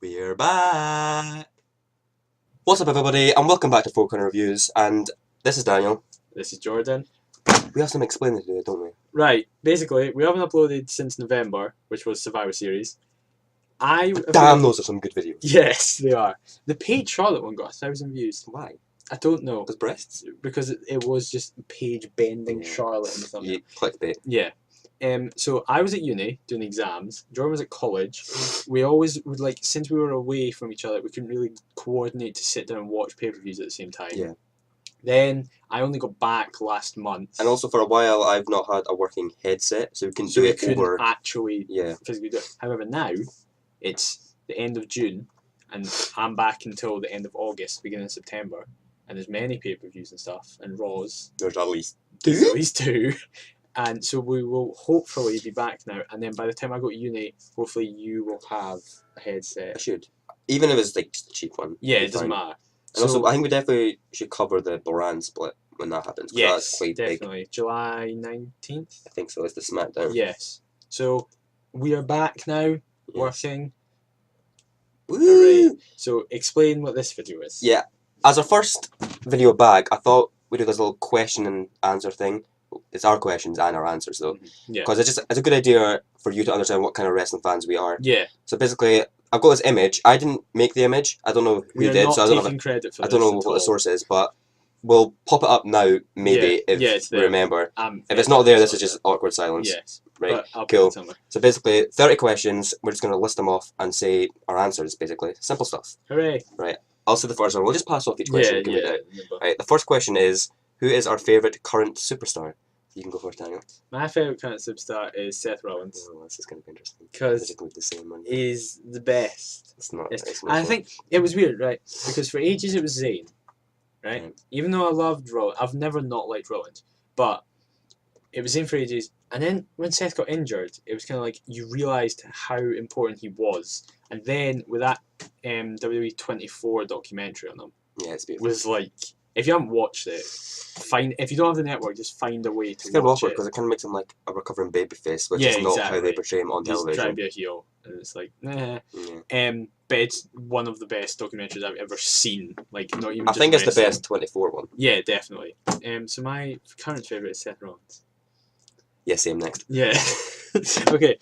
We're back! What's up, everybody, and welcome back to Four Corner Reviews, and this is Daniel. This is Jordan. We have some explaining to do, don't we? Right, basically, we haven't uploaded since November, which was Survivor Series. Damn, those are some good videos. Yes, they are. The paid Charlotte one got 1,000 views. Why? I don't know. Because breasts? Because it was just page-bending Charlotte in the thumbnail. Clickbait. Yeah. So I was at uni doing exams. Jordan was at college. We always would since we were away from each other, we couldn't really coordinate to sit down and watch pay-per-views at the same time. Yeah. Then I only got back last month. And also for a while I've not had a working headset, so we couldn't do it over. Actually Yeah. physically do it. However, now it's the end of June, and I'm back until the end of August, beginning of September, and there's many pay-per-views and stuff, and Raws. There's at least There's at least two. And so we will hopefully be back now, and then by the time I go to uni, hopefully you will have a headset. I should. Even if it's just a cheap one. Yeah, it doesn't matter. And also, I think we definitely should cover the brand split when that happens. Yes, that's quite definitely. Big. July 19th? I think so, it's the SmackDown. Yes. So we are back now, working. Woo! Hooray. So explain what this video is. Yeah. As our first video back, I thought we'd do this little question and answer thing. It's our questions and our answers, though. Yeah. Because it's a good idea for you to understand what kind of wrestling fans we are. Yeah. So basically, I've got this image. I didn't make the image. I don't know who did, so I don't know. Credit for I don't know what the source is, but we'll pop it up now, maybe if we remember. If it's not there, this is just awkward silence. Yes. Right. I'll cool. Put it so basically, 30 questions. We're just going to list them off and say our answers. Basically, simple stuff. Hooray! Right. I'll say the first one. We'll just pass off each question. Yeah. Right. The first question is, who is our favorite current superstar? You can go first, Daniel. My favourite current superstar is Seth Rollins. Oh, this is going to be interesting. Because the same one. He's the best. It's not. I think it was weird, right? Because for ages it was Zayn, right? Yeah. Even though I loved Rollins, I've never not liked Rollins, but it was Zayn for ages. And then when Seth got injured, it was kind of like you realised how important he was. And then with that WWE 24 documentary on him, yeah, it's beautiful. was like, if you haven't watched it, if you don't have the network, just find a way to watch it. It's kind of awkward because it kind of makes him like a recovering babyface, which is not how they portray him on television. He's trying to be a heel, and it's like, nah. Yeah. But it's one of the best documentaries I've ever seen. Like, not even. I think it's the best 24 one. Yeah, definitely. So my current favourite is Seth Rollins. Yeah, same next. Yeah. Okay.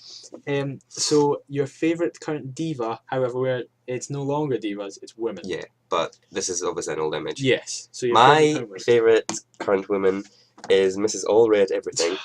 So your favourite current diva, however, where it's no longer divas, it's women. Yeah, but this is obviously an old image. Yes. So my favourite current woman is Mrs. All Red Everything.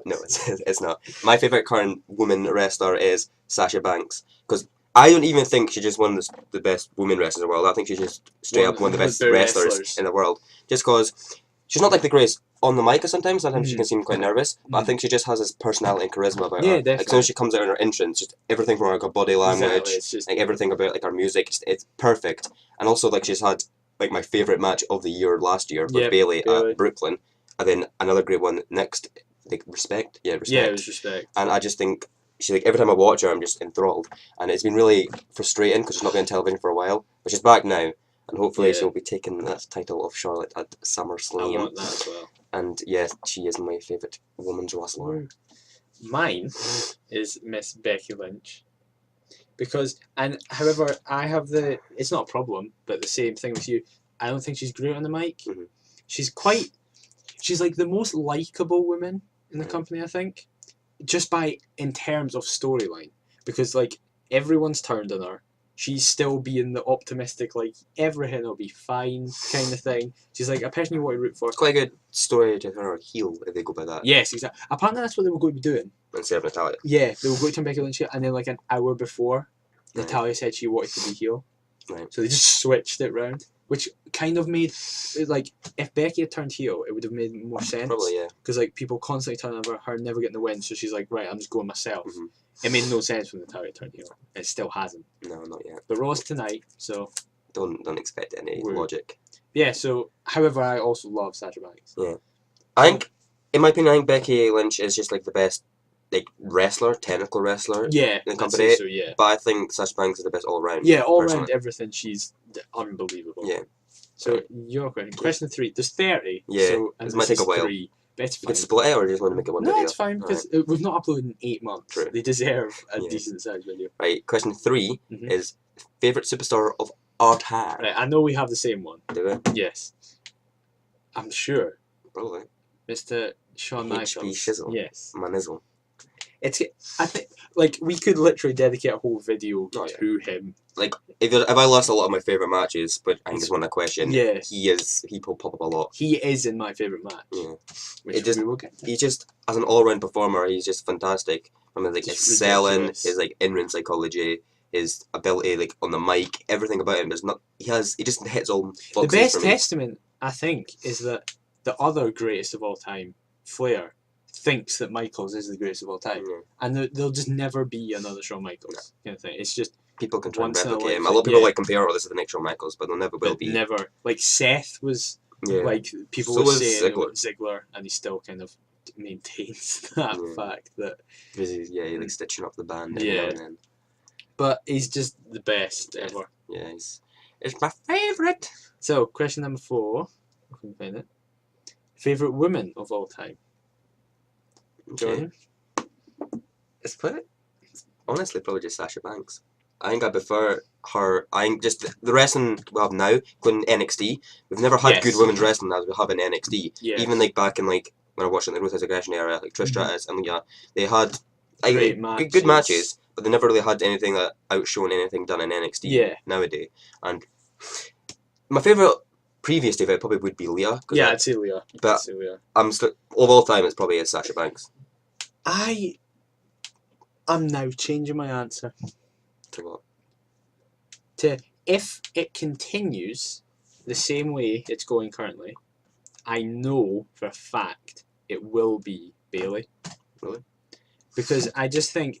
No, it's not. My favourite current woman wrestler is Sasha Banks, because I don't even think she's just one of the best women wrestlers in the world. I think she's just straight up one of the best wrestlers in the world. Just because she's not like the greatest on the mic sometimes she can seem quite nervous, but I think she just has this personality and charisma about her. Definitely. Like, as soon as she comes out in her entrance, just everything from her body language, just, like everything about like her music, it's perfect. And also like she's had like my favourite match of the year last year with Bailey at Brooklyn, and then another great one next, like Respect. Yeah, Respect. Yeah, it was Respect. And I just think she's like, every time I watch her, I'm just enthralled, and it's been really frustrating because she's not been on television for a while, but she's back now. And hopefully she'll be taking that title of Charlotte at SummerSlam. I want that as well. And yes, she is my favourite women's wrestler. Mine is Miss Becky Lynch. However, I have it's not a problem, but the same thing with you, I don't think she's great on the mic. Mm-hmm. She's like the most likeable woman in the company, I think. Just in terms of storyline. Because like, everyone's turned on her. She's still being the optimistic, like, everything will be fine kind of thing. She's like a person you want to root for. It's quite a good story to turn her heel if they go by that. Yes, exactly. Apparently that's what they were going to be doing. Instead of Natalia. Yeah, they were going to turn Becky Lynch heel, and then like an hour before, Natalia said she wanted to be heel. Right. So they just switched it round, which kind of made, like, if Becky had turned heel, it would have made more sense. Probably, yeah. Because like people constantly turning over her never getting the win, so she's like, right, I'm just going myself. Mm-hmm. It made no sense when Natalia turned heel. It still hasn't. No, not yet. The Raw's tonight, so don't expect any logic. Yeah. So, however, I also love Sasha Banks. Yeah, I think, in my opinion, I think Becky Lynch is just like the best, like, wrestler, technical wrestler. Yeah, in the company. So, yeah. But I think Sasha Banks is the best all round. Yeah, all round everything. She's unbelievable. Yeah. So your question. Question 3. There's 30. Yeah. So, this might take a while. 3. It's fine. You can split it, or do you just want to make it one video? No, it's fine, because we've not uploaded in 8 months. True. They deserve a decent sized video. Right, question 3 is Favorite superstar of all time. Right, I know we have the same one. Do we? Yes. I'm sure. Probably. Mr. Shawn Michaels. HP Shizzle. Yes. Manizzle. I think, like, we could literally dedicate a whole video to him. Like, if I list a lot of my favourite matches, but I think it's one question, yeah. he will pop up a lot. He is in my favourite match. Yeah. Which we will get to. He's just, as an all-round performer, he's just fantastic. I mean, like, his selling, his, like, in-ring psychology, his ability, like, on the mic, everything about him is not... He just hits all boxes. The best testament, I think, is that the other greatest of all time, Flair, thinks that Michaels is the greatest of all time. Yeah. And there'll just never be another Shawn Michaels kind of thing. It's just... People can try and replicate him. A lot of people like compare, this is the next Shawn Michaels, but there never will be. Never. Like, Seth was... Like, people were saying Ziggler, and he still kind of maintains that fact that... Because he's like, stitching up the band every now and then. But he's just the best ever. Yeah, it's my favourite. So, question number 4. I can find it. Favourite woman of all time? Jordan? It's honestly probably just Sasha Banks. I think I prefer her. I think just the wrestling we have now, including NXT. We've never had good women's wrestling as we have in NXT. Yes. Even like back in like when I watched it in the Ruthless Aggression era, like Trish Stratus and they had good matches, but they never really had anything that outshone anything done in NXT nowadays. And my favourite previous favourite probably would be Leah. I'd say Leah. But of all time, it's probably Sasha Banks. I'm now changing my answer. To what? If it continues the same way it's going currently, I know for a fact it will be Bayley. Really? Because I just think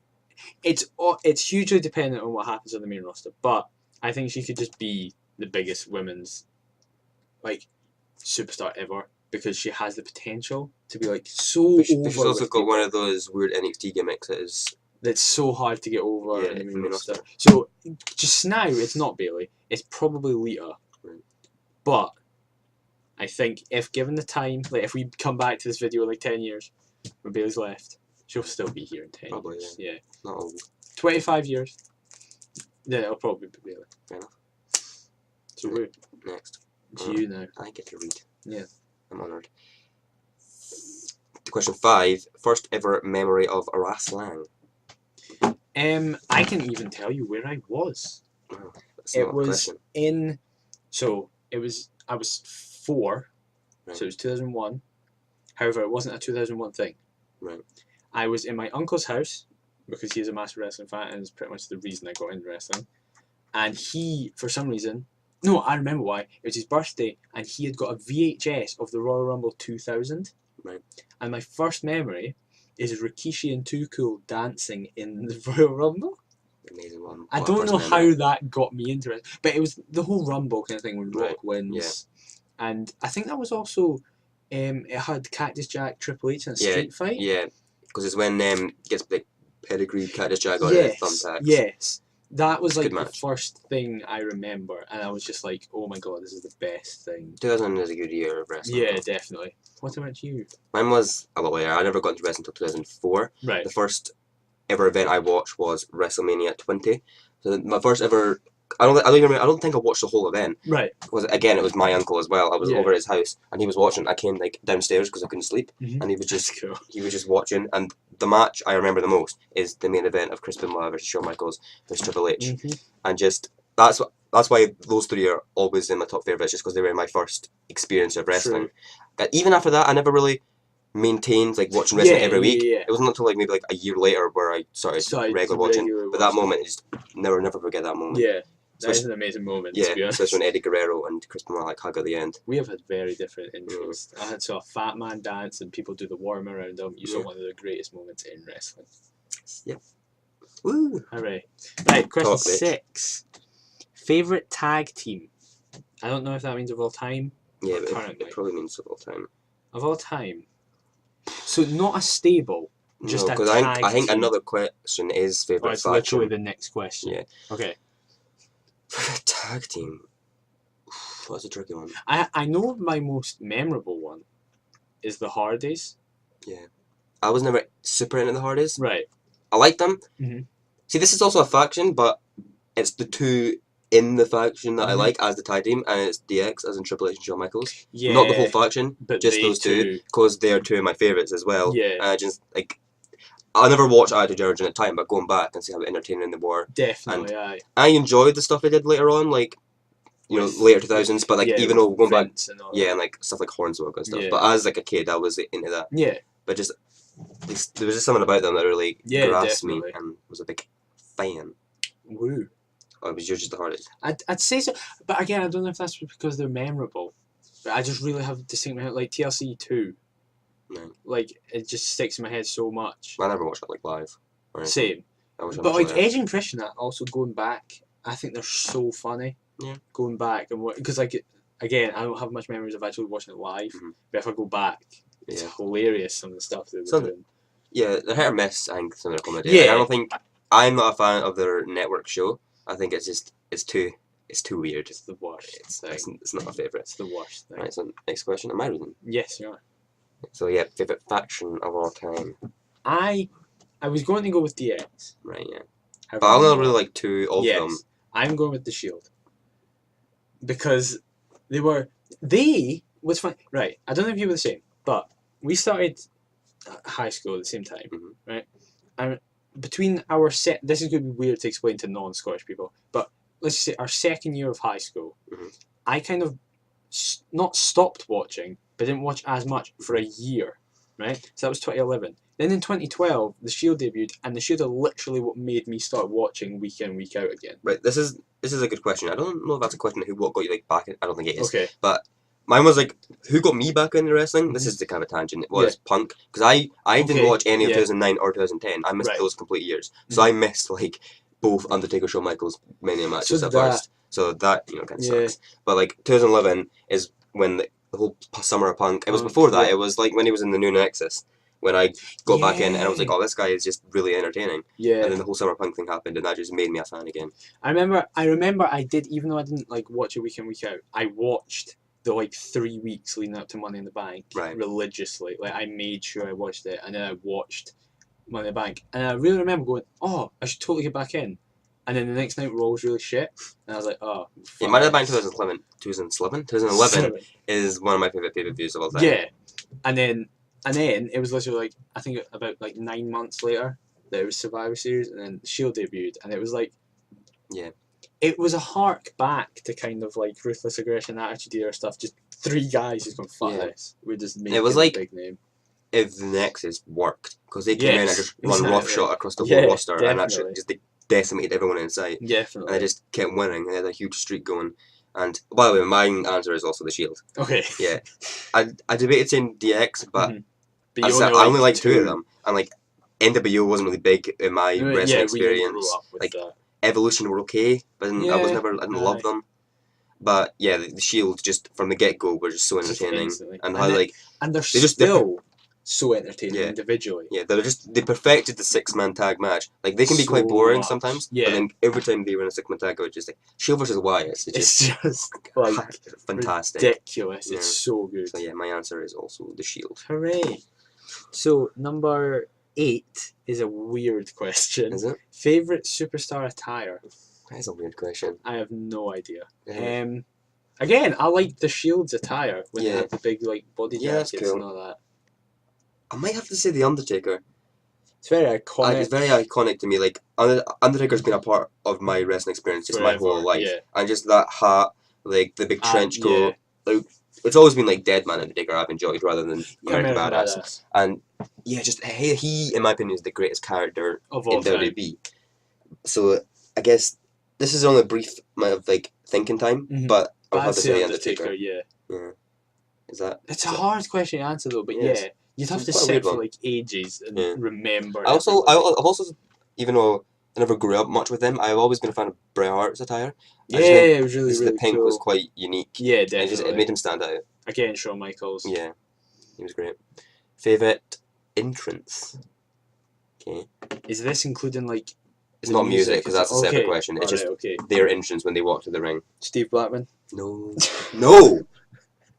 it's hugely dependent on what happens on the main roster, but I think she could just be the biggest women's superstar ever because she has the potential to be so over. She's also got one of those weird NXT gimmicks that's so hard to get over in the main roster. So just now, it's not Bayley. It's probably Lita. Right. But I think if given the time, if we come back to this video in 10 years, when Bayley's left, she'll still be here in 10 probably, years. Yeah. Not old. 25 years. Then it'll probably be Bayley. Fair enough. So who? Next. It's you now. I get to read. Yeah. I'm honoured. Question 5. First ever memory of wrestling. I can even tell you where I was. Oh, it was I was 4, right. So it was 2001. However, it wasn't a 2001 thing. Right. I was in my uncle's house because he's a massive wrestling fan and it's pretty much the reason I got into wrestling. And he, for some reason, no, I remember why. It was his birthday and he had got a VHS of the Royal Rumble 2000. Right. And my first memory is Rikishi and Too Cool dancing in the Royal Rumble. Amazing one. I don't know how that got me into it, but it was the whole Rumble kind of thing when Rock wins. Yeah. And I think that was also, it had Cactus Jack, Triple H in a street fight. Yeah, because it's when gets the pedigree Cactus Jack on his thumbtacks. Yes. That was the first thing I remember, and I was just like, oh my god, this is the best thing. 2000 is a good year of wrestling. Yeah, definitely. What about you? Mine was a lot later. I never got into wrestling until 2004. Right. The first ever event I watched was WrestleMania 20. So my first ever... I don't think I watched the whole event. Right. Because again, it was my uncle as well. I was over at his house, and he was watching. I came downstairs because I couldn't sleep, and he was just watching. And the match I remember the most is the main event of Chris Benoit versus Shawn Michaels versus Triple H, and just that's why those 3 are always in my top favourites, just because they were my first experience of wrestling. Even after that, I never really maintained watching wrestling every week. It wasn't until maybe a year later where I started regular watching. But that moment is never forget that moment. Yeah. That is an amazing moment, to be honest. Especially when Eddie Guerrero and Chris Benoit hug at the end. We have had very different interests. I saw a fat man dance and people do the worm around him. You saw one of the greatest moments in wrestling. Yeah. Woo! Hooray. Right, question 6. Favourite tag team? I don't know if that means of all time. Yeah, but it probably means of all time. Of all time? So not a stable, just a tag team. I think another question is favourite faction. It's literally the next question. Yeah. Okay. Tag team. That's a tricky one. I know my most memorable one is the Hardys. Yeah. I was never super into the Hardys. Right. I like them. Mm-hmm. See, this is also a faction, but it's the two in the faction that I like as the tag team, and it's DX as in Triple H and Shawn Michaels. Yeah. Not the whole faction, but just they those two, because they're two of my favourites as well. Yeah. And I just like. I never watched Attitude Era at the time, but going back and see how entertaining they were. Definitely, aye. I enjoyed the stuff they did later on, like later 2000s. But like even though going back, and like stuff like Hornswoggle and stuff. Yeah. But as like a kid, I was into that. Yeah. But just there was just something about them that really grasped me and was a big fan. Woo. Oh, it was yours just the hardest. I'd say so, but again, I don't know if that's because they're memorable. But I just really have distinct memory, like TLC 2. No. Like it just sticks in my head so much. I never watched it like live. Same. But like Edge and Christian, also going back, I think they're so funny. Yeah. Going back and because like again, I don't have much memories of actually watching it live. But if I go back, it's hilarious some of the stuff they were doing. Yeah, they're hit or miss. I think some of their comedy. Yeah. Like, I don't think I'm not a fan of their network show. I think it's too weird. It's the worst. It's not my favourite. It's the worst thing. Right. So next question. Am I reading? Yes, you are. So yeah, favourite faction of all time. I was going to go with DX. Right, yeah. But I only really like two of them. I'm going with the Shield. Because what's fun, right, I don't know if you were the same, but we started high school at the same time, right? And between our this is going to be weird to explain to non-Scottish people, but let's just say our second year of high school, I kind of not stopped watching, but didn't watch as much for a year, right? So that was 2011. Then in 2012, The Shield debuted, and The Shield are literally what made me start watching week in, week out again. Right, this is a good question. I don't know if that's a question of what got you like back in. I don't think it is. Okay. But mine was like, who got me back into wrestling? This is the kind of a tangent. It was Punk. Because I didn't watch any of 2009 or 2010. I missed those complete years. So I missed like both Undertaker, Shawn Michaels, Mania matches at first. So that, kind of sucks. But like 2011 is when the whole summer of Punk, it was before that. It was like when he was in the New Nexus. When I got back in and I was like, oh, this guy is just really entertaining. Yeah. And then the whole Summer Punk thing happened and that just made me a fan again. I remember I did, even though I didn't like watch it week in, week out, I watched the like 3 weeks leading up to Money in the Bank religiously. Like I made sure I watched it and then I watched Money in the Bank. And I really remember going, oh, I should totally get back in. And then the next night Raw was really shit. And I was like, oh. Yeah, Money in the Bank 2011 is one of my favourite pay-per-views of all time. Yeah. And then it was literally like, I think about like 9 months later, that it was Survivor Series, and then Shield debuted, and it was like, it was a hark back to kind of like Ruthless Aggression, Attitude Era stuff. Just three guys just going, fuck this. We're just making a big name. If the Nexus worked, because they came in and just run roughshod across the whole roster, and actually just they decimated everyone in sight. Definitely. And they just kept winning, and they had a huge streak going. And by the way, my answer is also the Shield. Okay. Yeah. I debated saying DX, but I only like two of them. And like NWO wasn't really big in my wrestling experience. Like Evolution were okay, but I didn't love them. But yeah, the Shield just from the get go were just so entertaining. And they're still so entertaining individually. Yeah, they perfected the 6-man tag match. Like they can be quite boring sometimes, but then every time they were in a 6-man tag, it was just like Shield versus Wyatt. It's just like fantastic, ridiculous. Yeah. It's so good. So yeah, my answer is also the Shield. Hooray! So number 8 is a weird question. Is it? Favorite superstar attire? That is a weird question. I have no idea. Yeah. Again, I like the Shield's attire when they have the big like body jackets and all that. I might have to say the Undertaker. It's very iconic. It's very iconic to me. Like Undertaker's been a part of my wrestling experience just my whole life, and just that hat, like the big trench coat. Like, it's always been like Deadman Undertaker I've enjoyed rather than American Badass. And just he in my opinion is the greatest character in WWE. So I guess this is only a brief amount of like thinking time, but I'll have to say Undertaker. Yeah. Is that? It's a hard question to answer though, but you'd have to sit for like ages and remember. I've also, even though I never grew up much with him, I've always been a fan of Bret Hart's attire. It was really the pink cool. was quite unique. Yeah, definitely. It made him stand out. Again, Shawn Michaels. Yeah, he was great. Favourite entrance? Okay. Is this including like? It's not music because that's a separate question. It's just their entrance when they walk to the ring. Steve Blackman. No. No.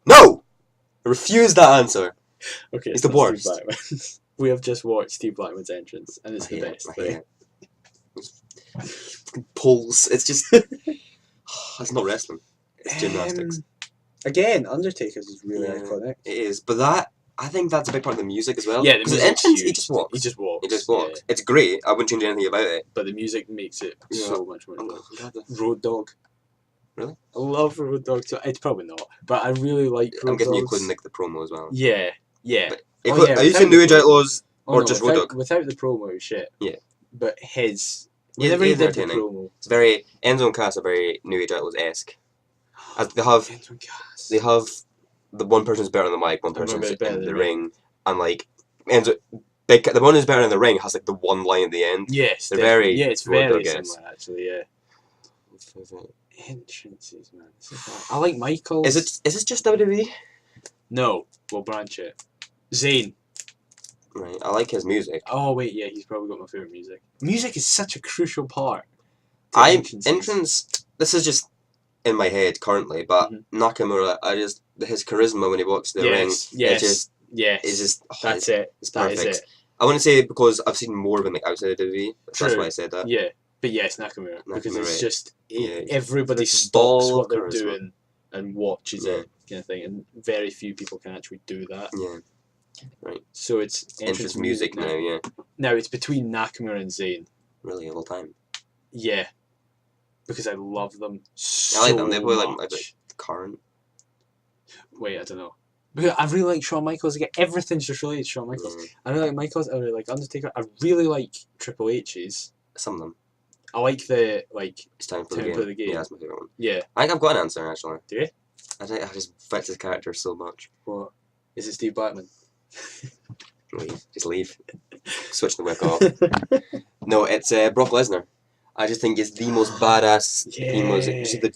No. I refuse that answer. Okay, it's the worst. We have just watched Steve Blackman's entrance, and it's the best thing. Poles. It's just it's not wrestling. It's gymnastics. Again, Undertaker's is really Yeah, iconic. It is, but I think that's a big part of the music as well. Yeah, the because the music's entrance, huge. he just walks. He just walks. He just walks. Yeah. It's great. I wouldn't change anything about it. But the music makes it so much more. Road Dogg. Really? I love Road Dogg too. It's probably not, but I really like Road I'm guessing you Dogg's. couldn't like the promo as well. Yeah. But are you saying New Age Outlaws or just Road Dogg? Without the promo, it was shit. Yeah. But his... Yeah, Whenever he did the entertaining. promo... It's very... Enzo and Cass are very New Age Outlaws-esque. They have... Enzo and Cass. They have... The one person's better on the mic, one person's in the ring. And like... Enzo... The one who's better in the ring has like the one line at the end. Yes. They're very... Yeah, it's very similar actually, yeah. Entrances, man. I like Michaels. Is this just WWE? No, we'll branch it. Zayn. Right, I like his music. Oh wait, yeah, he's probably got my favourite music. Music is such a crucial part. Entrance. This is just in my head currently, but Nakamura, his charisma when he walks the ring. Yes. It's just that's it. It's that perfect. is it. I wouldn't say because I've seen more of him like outside of WWE. That's why I said that. Yeah, but yes, Nakamura because it's just everybody it's stops what they're charisma. doing and watches it kind of thing, and very few people can actually do that. Yeah. Right. So it's entrance music now. Yeah. Now it's between Nakamura and Zayn. Really, all the time. Yeah. Because I love them so I like them. They're probably much. like current. Wait, I don't know. Because I really like Shawn Michaels. Again, everything's just related to Shawn Michaels. I really like Michaels. I really like Undertaker. I really like Triple H's. Some of them. I like the It's time for the game. Yeah, that's my favourite one. Yeah. I think I've got an answer actually. Do you? I just fits his character so much. What? Is it Steve Blackman? Leave. Just leave. Switch the mic off. No, it's Brock Lesnar. I just think it's the most badass theme music. You see the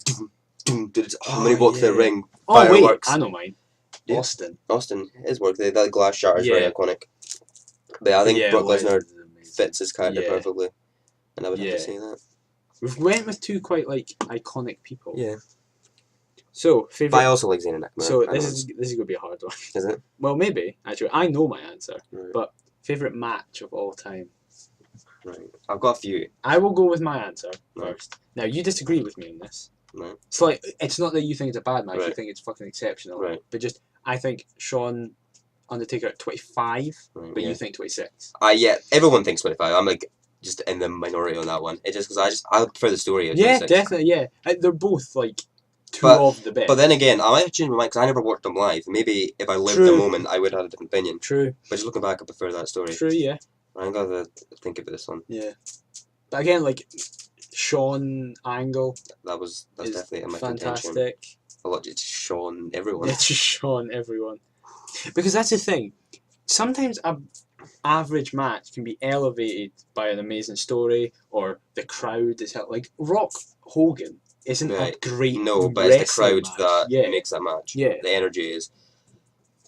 doom, doom, when he walks the ring. Oh wait, fireworks. I know mine. Yeah. Austin, his work. That glass shard is very iconic. But yeah, I think Brock Lesnar fits his character perfectly, and I would have to say that. We've went with two quite like iconic people. Yeah. So favorite. But I also like Zayn and Nakamura. So this is gonna be a hard one. Is it? Well, maybe actually. I know my answer, right. But favorite match of all time. Right. I've got a few. I will go with my answer first. Now you disagree with me on this. Right. It's like it's not that you think it's a bad match. Right. You think it's fucking exceptional. Right. But just I think Shawn Undertaker at 25, but you think 26. Yeah. Everyone thinks 25. I'm like just in the minority on that one. It's just because I prefer the story. Of 26. Definitely. Yeah, they're both like two of the best. But then again, I might have changed my mind because I never watched them live. Maybe if I lived the moment, I would have a different opinion. True. But just looking back, I prefer that story. True. Yeah. I'm gonna think of this one. Yeah. But again, like Shawn Angle. That's definitely in my fantastic. contention. A lot. It's Shawn everyone. It's just Shawn everyone. Because that's the thing. Sometimes a average match can be elevated by an amazing story or the crowd is like Rock Hogan isn't a great but it's the crowd match. that makes that match. Yeah. The energy is.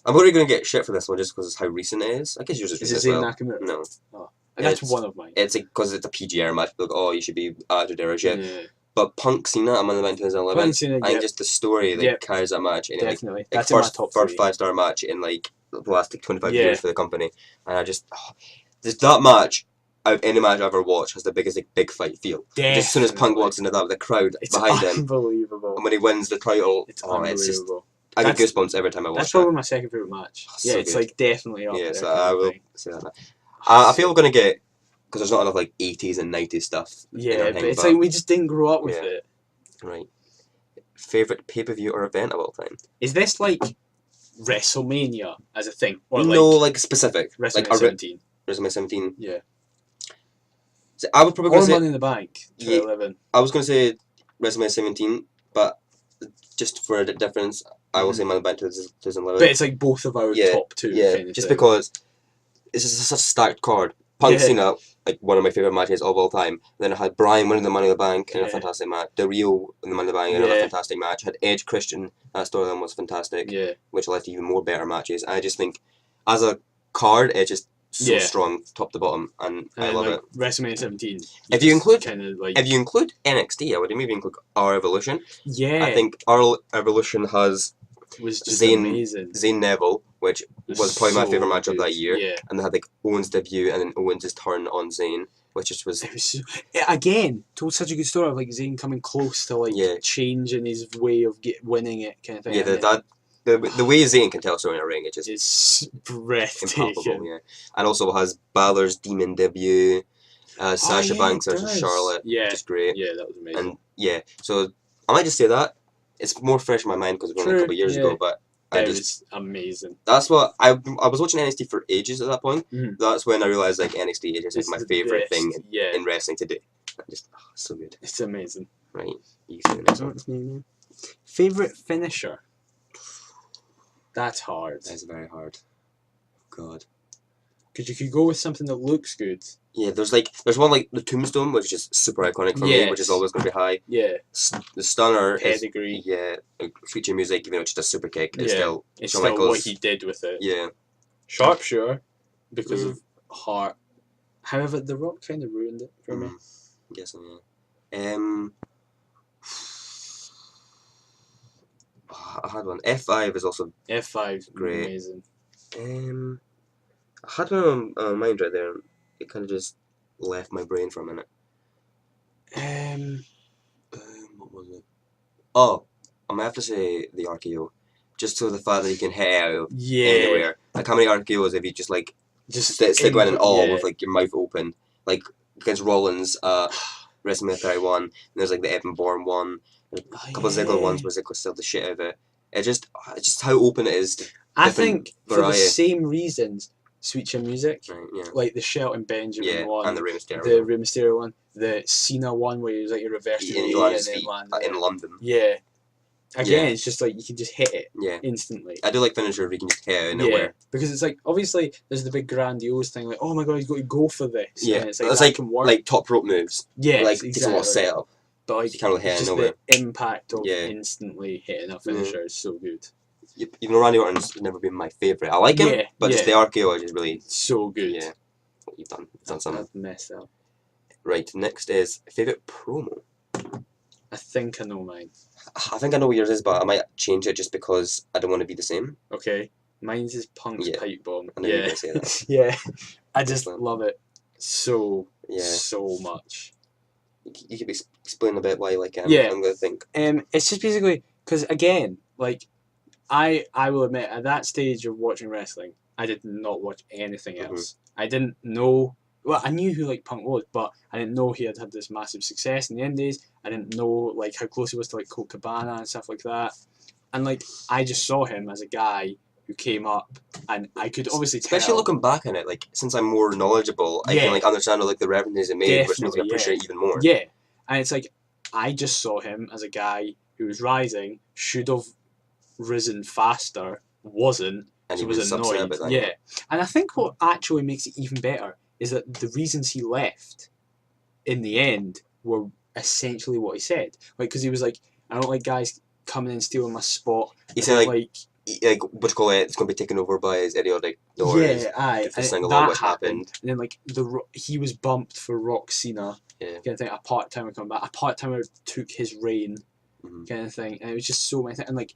I'm already going to get shit for this one just because it's how recent it is. I guess yours is it as well. Nakamura? No. Oh. That's one of mine. It's because it's a PGR match. Like, oh, you should be attitude or shit. Yeah. But Punk Cena, I'm on the 2011. I think just the story that carries that match. And definitely. Like, that's first 5-star match in like the last 25 years for the company. And I just that match, out of any match I ever watched, has the biggest big fight feel. Definitely. Just as soon as Punk walks into that with the crowd behind him. Unbelievable. And when he wins the title, it's unbelievable. I get goosebumps every time I watch That's probably my second favourite match. Yeah, so it's like definitely up there. Yeah, so I will say that. I feel we're going to get, because there's not enough like 80s and 90s stuff. Yeah, but it's like we just didn't grow up with it. Right. Favourite pay-per-view or event of all time? Is this like WrestleMania as a thing? Or no, like specific. WrestleMania 17. WrestleMania 17? Yeah. So I would probably say... Money in the Bank, 2011. I was going to say WrestleMania 17, but just for a difference, I will say Money in the Bank 2011. But it's like both of our top two. Yeah, just because it's just such a stacked card. Punk Cena, like one of my favourite matches of all time. Then I had Bryan winning the Money in the Bank in a fantastic match. The Rio in the Money in the Bank in another fantastic match. Had Edge Christian, that storyline was fantastic. Yeah. Which led to even more better matches. I just think, as a card, it's just so strong, top to bottom, and I love it. WrestleMania 17. If you include NXT, I would maybe include Our Evolution. Yeah. I think Our Evolution has was just amazing. Zayn Neville, which was probably my favourite match of that year. Yeah. And they had like Owens' debut and then Owens' turn on Zayn. which just was It was again told such a good story of like Zayn coming close to like changing his way of winning it kind of thing. Yeah, the way Zayn can tell a story in a ring, it's breathtaking. impalpable. Yeah, and also has Balor's Demon debut, Sasha Banks versus Charlotte, which is great. Yeah, that was amazing. And so I might just say that it's more fresh in my mind because it was only a couple of years ago, but. It was amazing. That's what I was watching NXT for ages at that point. Mm. That's when I realized like NXT is like my favorite thing in wrestling today. Just so good. It's amazing. Right, you say the next one. Favorite finisher. That's hard. That's very hard. God. Because you could go with something that looks good. Yeah, there's one like the Tombstone, which is super iconic for me, which is always going to be high. Yeah. The Stunner Pedigree. Feature music, even though it's just a super kick. It's still what he did with it. Yeah. Sharpshooter, because of Hart. However, The Rock kind of ruined it for me. Yes, yeah. I had one. F5 is also F5 great. Amazing. I had one on my mind right there. It kind of just left my brain for a minute. What was it? Oh, I might have to say the RKO, just so the fact that you can hit out anywhere. Like how many RKOs have you just stick one and all with like your mouth open, like against Rollins, WrestleMania 31. And there's like the Evan Bourne one, a couple of Ziggler ones where Ziggler still the shit out of it. It's just how open it is. I think for the same reasons. Sweet Chin Music, right, like the Shelton Benjamin one, and the Rey Mysterio one, the Cena one where he was like a reverse in London. Yeah, again, it's just like you can just hit it instantly. I do like finisher where you can just hit it out of nowhere. Because it's like obviously there's the big grandiose thing like, oh my god, he's got to go for this. Yeah, and it's like top rope moves. Yeah, like it's a lot of setup. But like you can't really hit it nowhere. The impact of instantly hitting a finisher is so good. Even though Randy Orton's never been my favourite. I like him, but just the RKO is just really... So good. Yeah. You've done something. I've messed up. Right, next is favourite promo. I think I know mine. I think I know what yours is, but I might change it just because I don't want to be the same. Okay. Mine's is Punk's pipe bomb. I know you're going to say that. Yeah. I just love it so much. You could explain a bit why you like it. I'm going to think. It's just basically... Because, again, like... I will admit, at that stage of watching wrestling, I did not watch anything else. I didn't know... Well, I knew who like Punk was, but I didn't know he had this massive success in the Indies. I didn't know like how close he was to like Colt Cabana and stuff like that. And like I just saw him as a guy who came up, and I could obviously tell. Especially looking back on it, like since I'm more knowledgeable, I can like understand like the revenues it made, which makes me appreciate it even more. Yeah, and it's like I just saw him as a guy who was rising, should have risen faster, wasn't, and so he was annoyed. And I think what actually makes it even better is that the reasons he left in the end were essentially what he said. Like, because he was like, I don't like guys coming and stealing my spot. He said like what do you call it? It's going to be taken over by his idiotic daughters. Yeah, aye. That happened. And then like he was bumped for Rock Cena. Yeah. Kind of thing. A part-timer come back. A part-timer took his reign. Kind of thing. And it was just so many things. And like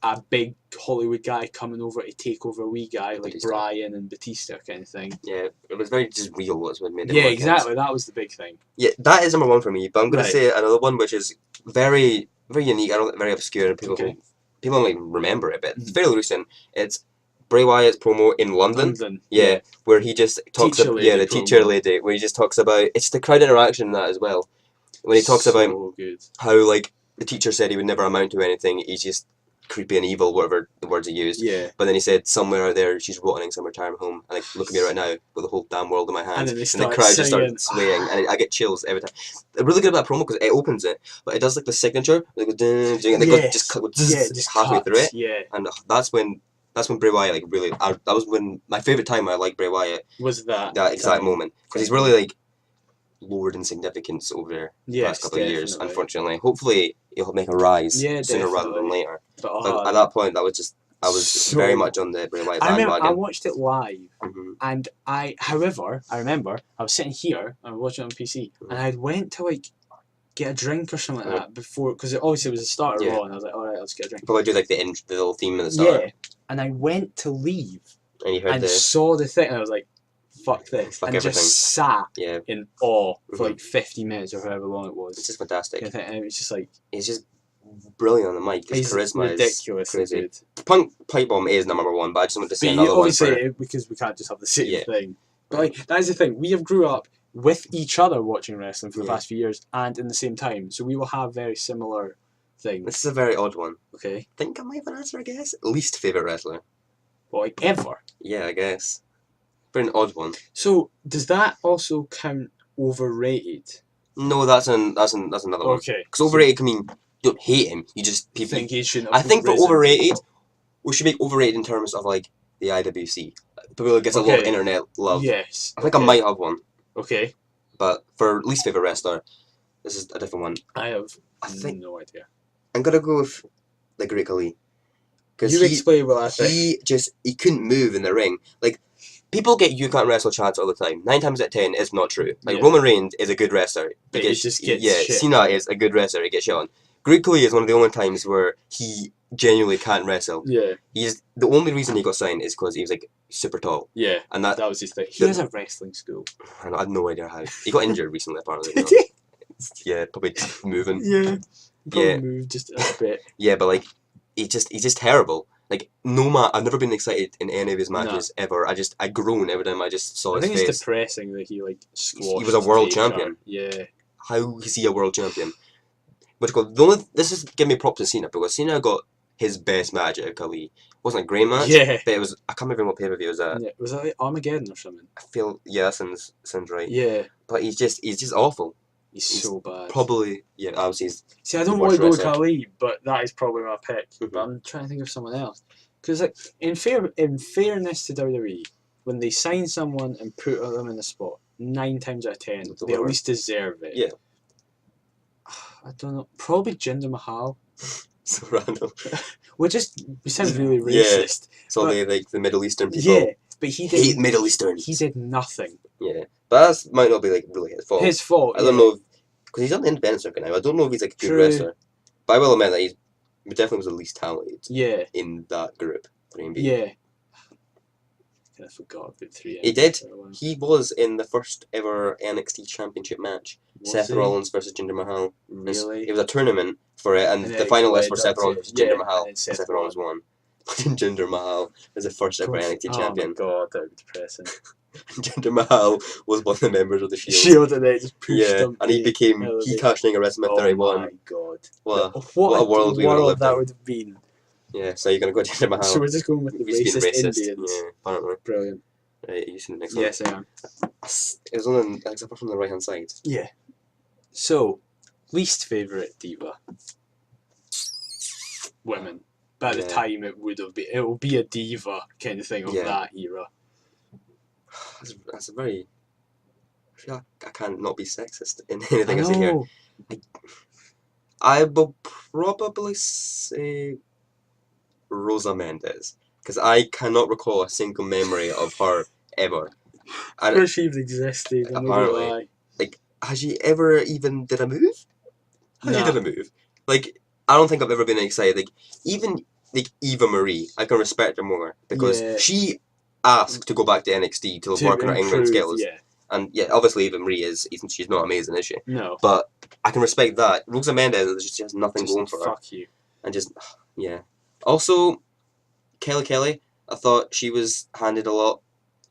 a big Hollywood guy coming over to take over a wee guy like Batista. Bryan and Batista kind of thing. Yeah, it was very just real. What's what made it. Yeah, exactly. That was the big thing. Yeah, that is number one for me. But I'm going to say another one which is very, very unique. I don't think very obscure. People don't like remember it, but it's fairly recent. It's Bray Wyatt's promo in London. Yeah, where he just talks about the teacher lady, where he just talks about it's the crowd interaction in that as well. When he talks about how like the teacher said he would never amount to anything. He's just creepy and evil, whatever the words he used. Yeah. But then he said somewhere out there she's rotting in some retirement home, and like look at me right now with the whole damn world in my hands. And the crowd just starts swaying, and I get chills every time. They're really good at that promo because it opens it, but it does like the signature, like and they go just halfway through it. Yeah. And that's when Bray Wyatt like really. That was when my favorite time I liked Bray Wyatt was that exact moment because he's really like lowered in significance over the last couple of years. Unfortunately, hopefully he'll make a rise sooner rather than later. But at that point, I was very much on the Bray Wyatt bandwagon. I watched it live, and however, I remember I was sitting here and I was watching it on PC, and I went to like get a drink or something like that before, because it obviously was the start of Raw, and I was like, all right, let's get a drink. Probably do like the little theme at the start. Yeah, and I went to leave, and you heard saw the thing, and I was like, fuck this, Fuck and everything. just sat Yeah. in awe for Mhm. like 50 minutes or however long it was. It's just fantastic. And it's just like He's just brilliant on the mic. His he's charisma ridiculous. is crazy. Good. Punk Pipe Bomb is number one, but I just want to say But another one obviously, for... because we can't just have the same Yeah. thing. But like that is the thing. We have grew up with each other watching wrestling for the Yeah. past few years, and in the same time, so we will have very similar things. This is a very odd one. Okay. I think I might have an answer, I guess. Least favourite wrestler. Well, like ever. Yeah, I guess. Very an odd one. So does that also count overrated? No, that's another one. Okay. Because overrated can mean you don't hate him. You just You people. think he shouldn't have I think for risen. overrated, we should make overrated in terms of like the IWC. People that gets a lot of Okay. internet love. Yes. I think I might have one, Okay. but for least favourite wrestler, this is a different one. I have I think no idea. I'm gonna go with the Great Khali. You explain what I think. He couldn't move in the ring. Like, people get you can't wrestle chants all the time. 9 times out of 10, it's not true. Like, Yeah. Roman Reigns is a good wrestler. But he just gets yeah, shit. Cena is a good wrestler. He gets shit on. Great Khali is one of the only times where he genuinely can't wrestle. Yeah. He's the only reason he got signed is because he was like super tall, Yeah. and that That was his thing. He has a wrestling school. I have no idea how he got injured recently. Apparently, Did he? Yeah, probably moving. Yeah. Probably Yeah. moved just a bit. Yeah, but like he's just terrible. Like I've never been excited in any of his matches ever. I groan every time I just saw I his think face. it's depressing that he like squashed. He was a world Taker. champion. Yeah. How is he a world champion? But this is give me props to Cena because Cena got his best match at Khali. It wasn't a great match. Yeah. But it was. I can't remember what pay per view it was at. Yeah. Was that like Armageddon or something? I feel that sounds right. Yeah. But he's just awful. He's so bad. Probably obviously he's See, I don't the want to worst go with wrestler. Khali, but that is probably my pick. Mhm. But I'm trying to think of someone else. Because like in fairness to WWE, when they sign someone and put them in the spot, 9 times out of 10, It's they at over. least deserve it. Yeah. I don't know. Probably Jinder Mahal. so random. We sound really Yeah. racist. So But- they like the Middle Eastern people Yeah, but he hate did. Middle Eastern. He did nothing. Yeah, but that might not be like really his fault. His fault. I don't know because he's on the independent circuit now. I don't know if he's like a good True. wrestler, but I will admit that he definitely was the least talented Yeah. in that group. For him. Yeah. I forgot about 3. He did. He was in the first ever NXT Championship match. Seth Rollins versus Jinder Mahal. Really? It was a tournament for it, and And the it finalists led were up Seth to- Rollins versus yeah, Jinder Mahal. and then Seth Rollins won. Jinder Mahal was the first ever NXT champion. Oh my god, that would be depressing. Jinder Mahal was one of the members of the Shield. Shield and then just pushed Yeah, him. and he became casting a WrestleMania 31. Oh my god. What What a world we would have lived that in. would have been. Yeah, so you're gonna go Jinder Mahal. So we're just going with the He's been racist, racist. Indians. Yeah, apparently. Brilliant. Right, you seen the next one? Yes, I am. It was on the except from the right hand side. Yeah. So, least favourite diva? Women. By the Yeah. time it will be a diva kind of thing of Yeah. that era. That's a very. I feel like I can't not be sexist in anything I say here. know. I will probably say Rosa Mendes because I cannot recall a single memory of her ever. I And she even existed. I'm not gonna Apparently. lie. has she ever even did a move? Has she Nah. did a move? Like I don't think I've ever been excited. Like even like Eva Marie, I can respect her more because Yeah. she asked to go back to NXT to work on her England improve, skills. Yeah. And yeah, obviously Eva Marie she's not amazing, is she? No. But I can respect that. Rosa Mendes she has nothing Just going for her. fuck you. And just yeah. Also, Kelly, I thought she was handed a lot,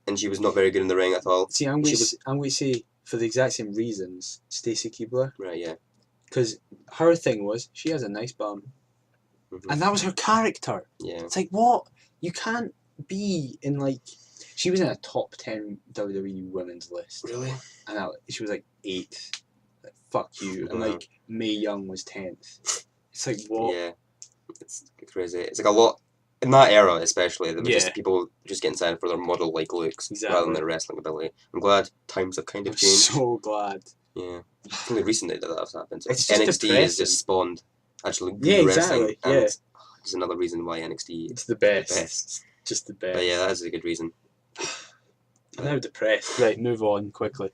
and she was not very good in the ring at all. See, I'm going to say, for the exact same reasons, Stacey Keibler. Right, yeah. Because her thing was, she has a nice bum. Mhm. And that was her character. Yeah. It's like, what? You can't be in, like... She was in a top 10 WWE women's list. Really? And she was, like, 8th. Like, fuck you. And, Wow. like, Mae Young was 10th. It's like, what? Yeah. It's crazy. It's like a lot in that era, especially. There were Yeah. just people just getting signed for their model-like looks rather Exactly. than their wrestling ability. I'm glad times have kind I'm of changed. so glad. Yeah. It's only recently that that's happened. It's just NXT has depressing. just spawned actually good Yeah, wrestling. exactly, And yeah. it's another reason why NXT It's the is best. the best. Just the best. But yeah, that is a good reason. I'm now depressed. Right, move on quickly.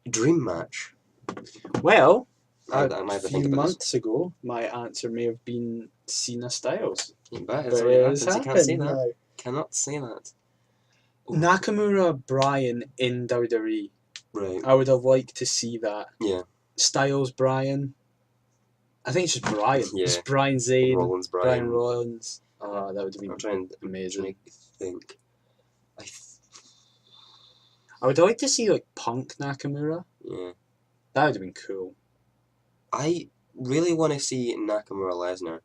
Dream match. Well, I a might have to few think about this. months ago, my answer may have been Cena Styles. But But it's it already has happened, so you can't say happened that. now. Cannot say that. Nakamura, Bryan in WWE. Right. I would have liked to see that. Yeah. Styles, Bryan. I think it's just Bryan. Yeah. Just Bryan Zane. Rollins, Bryan Bryan. Rollins. Oh, that would have been I'm trying amazing. to think. I would like to see like Punk Nakamura. Yeah. That would have been cool. I really want to see Nakamura Lesnar.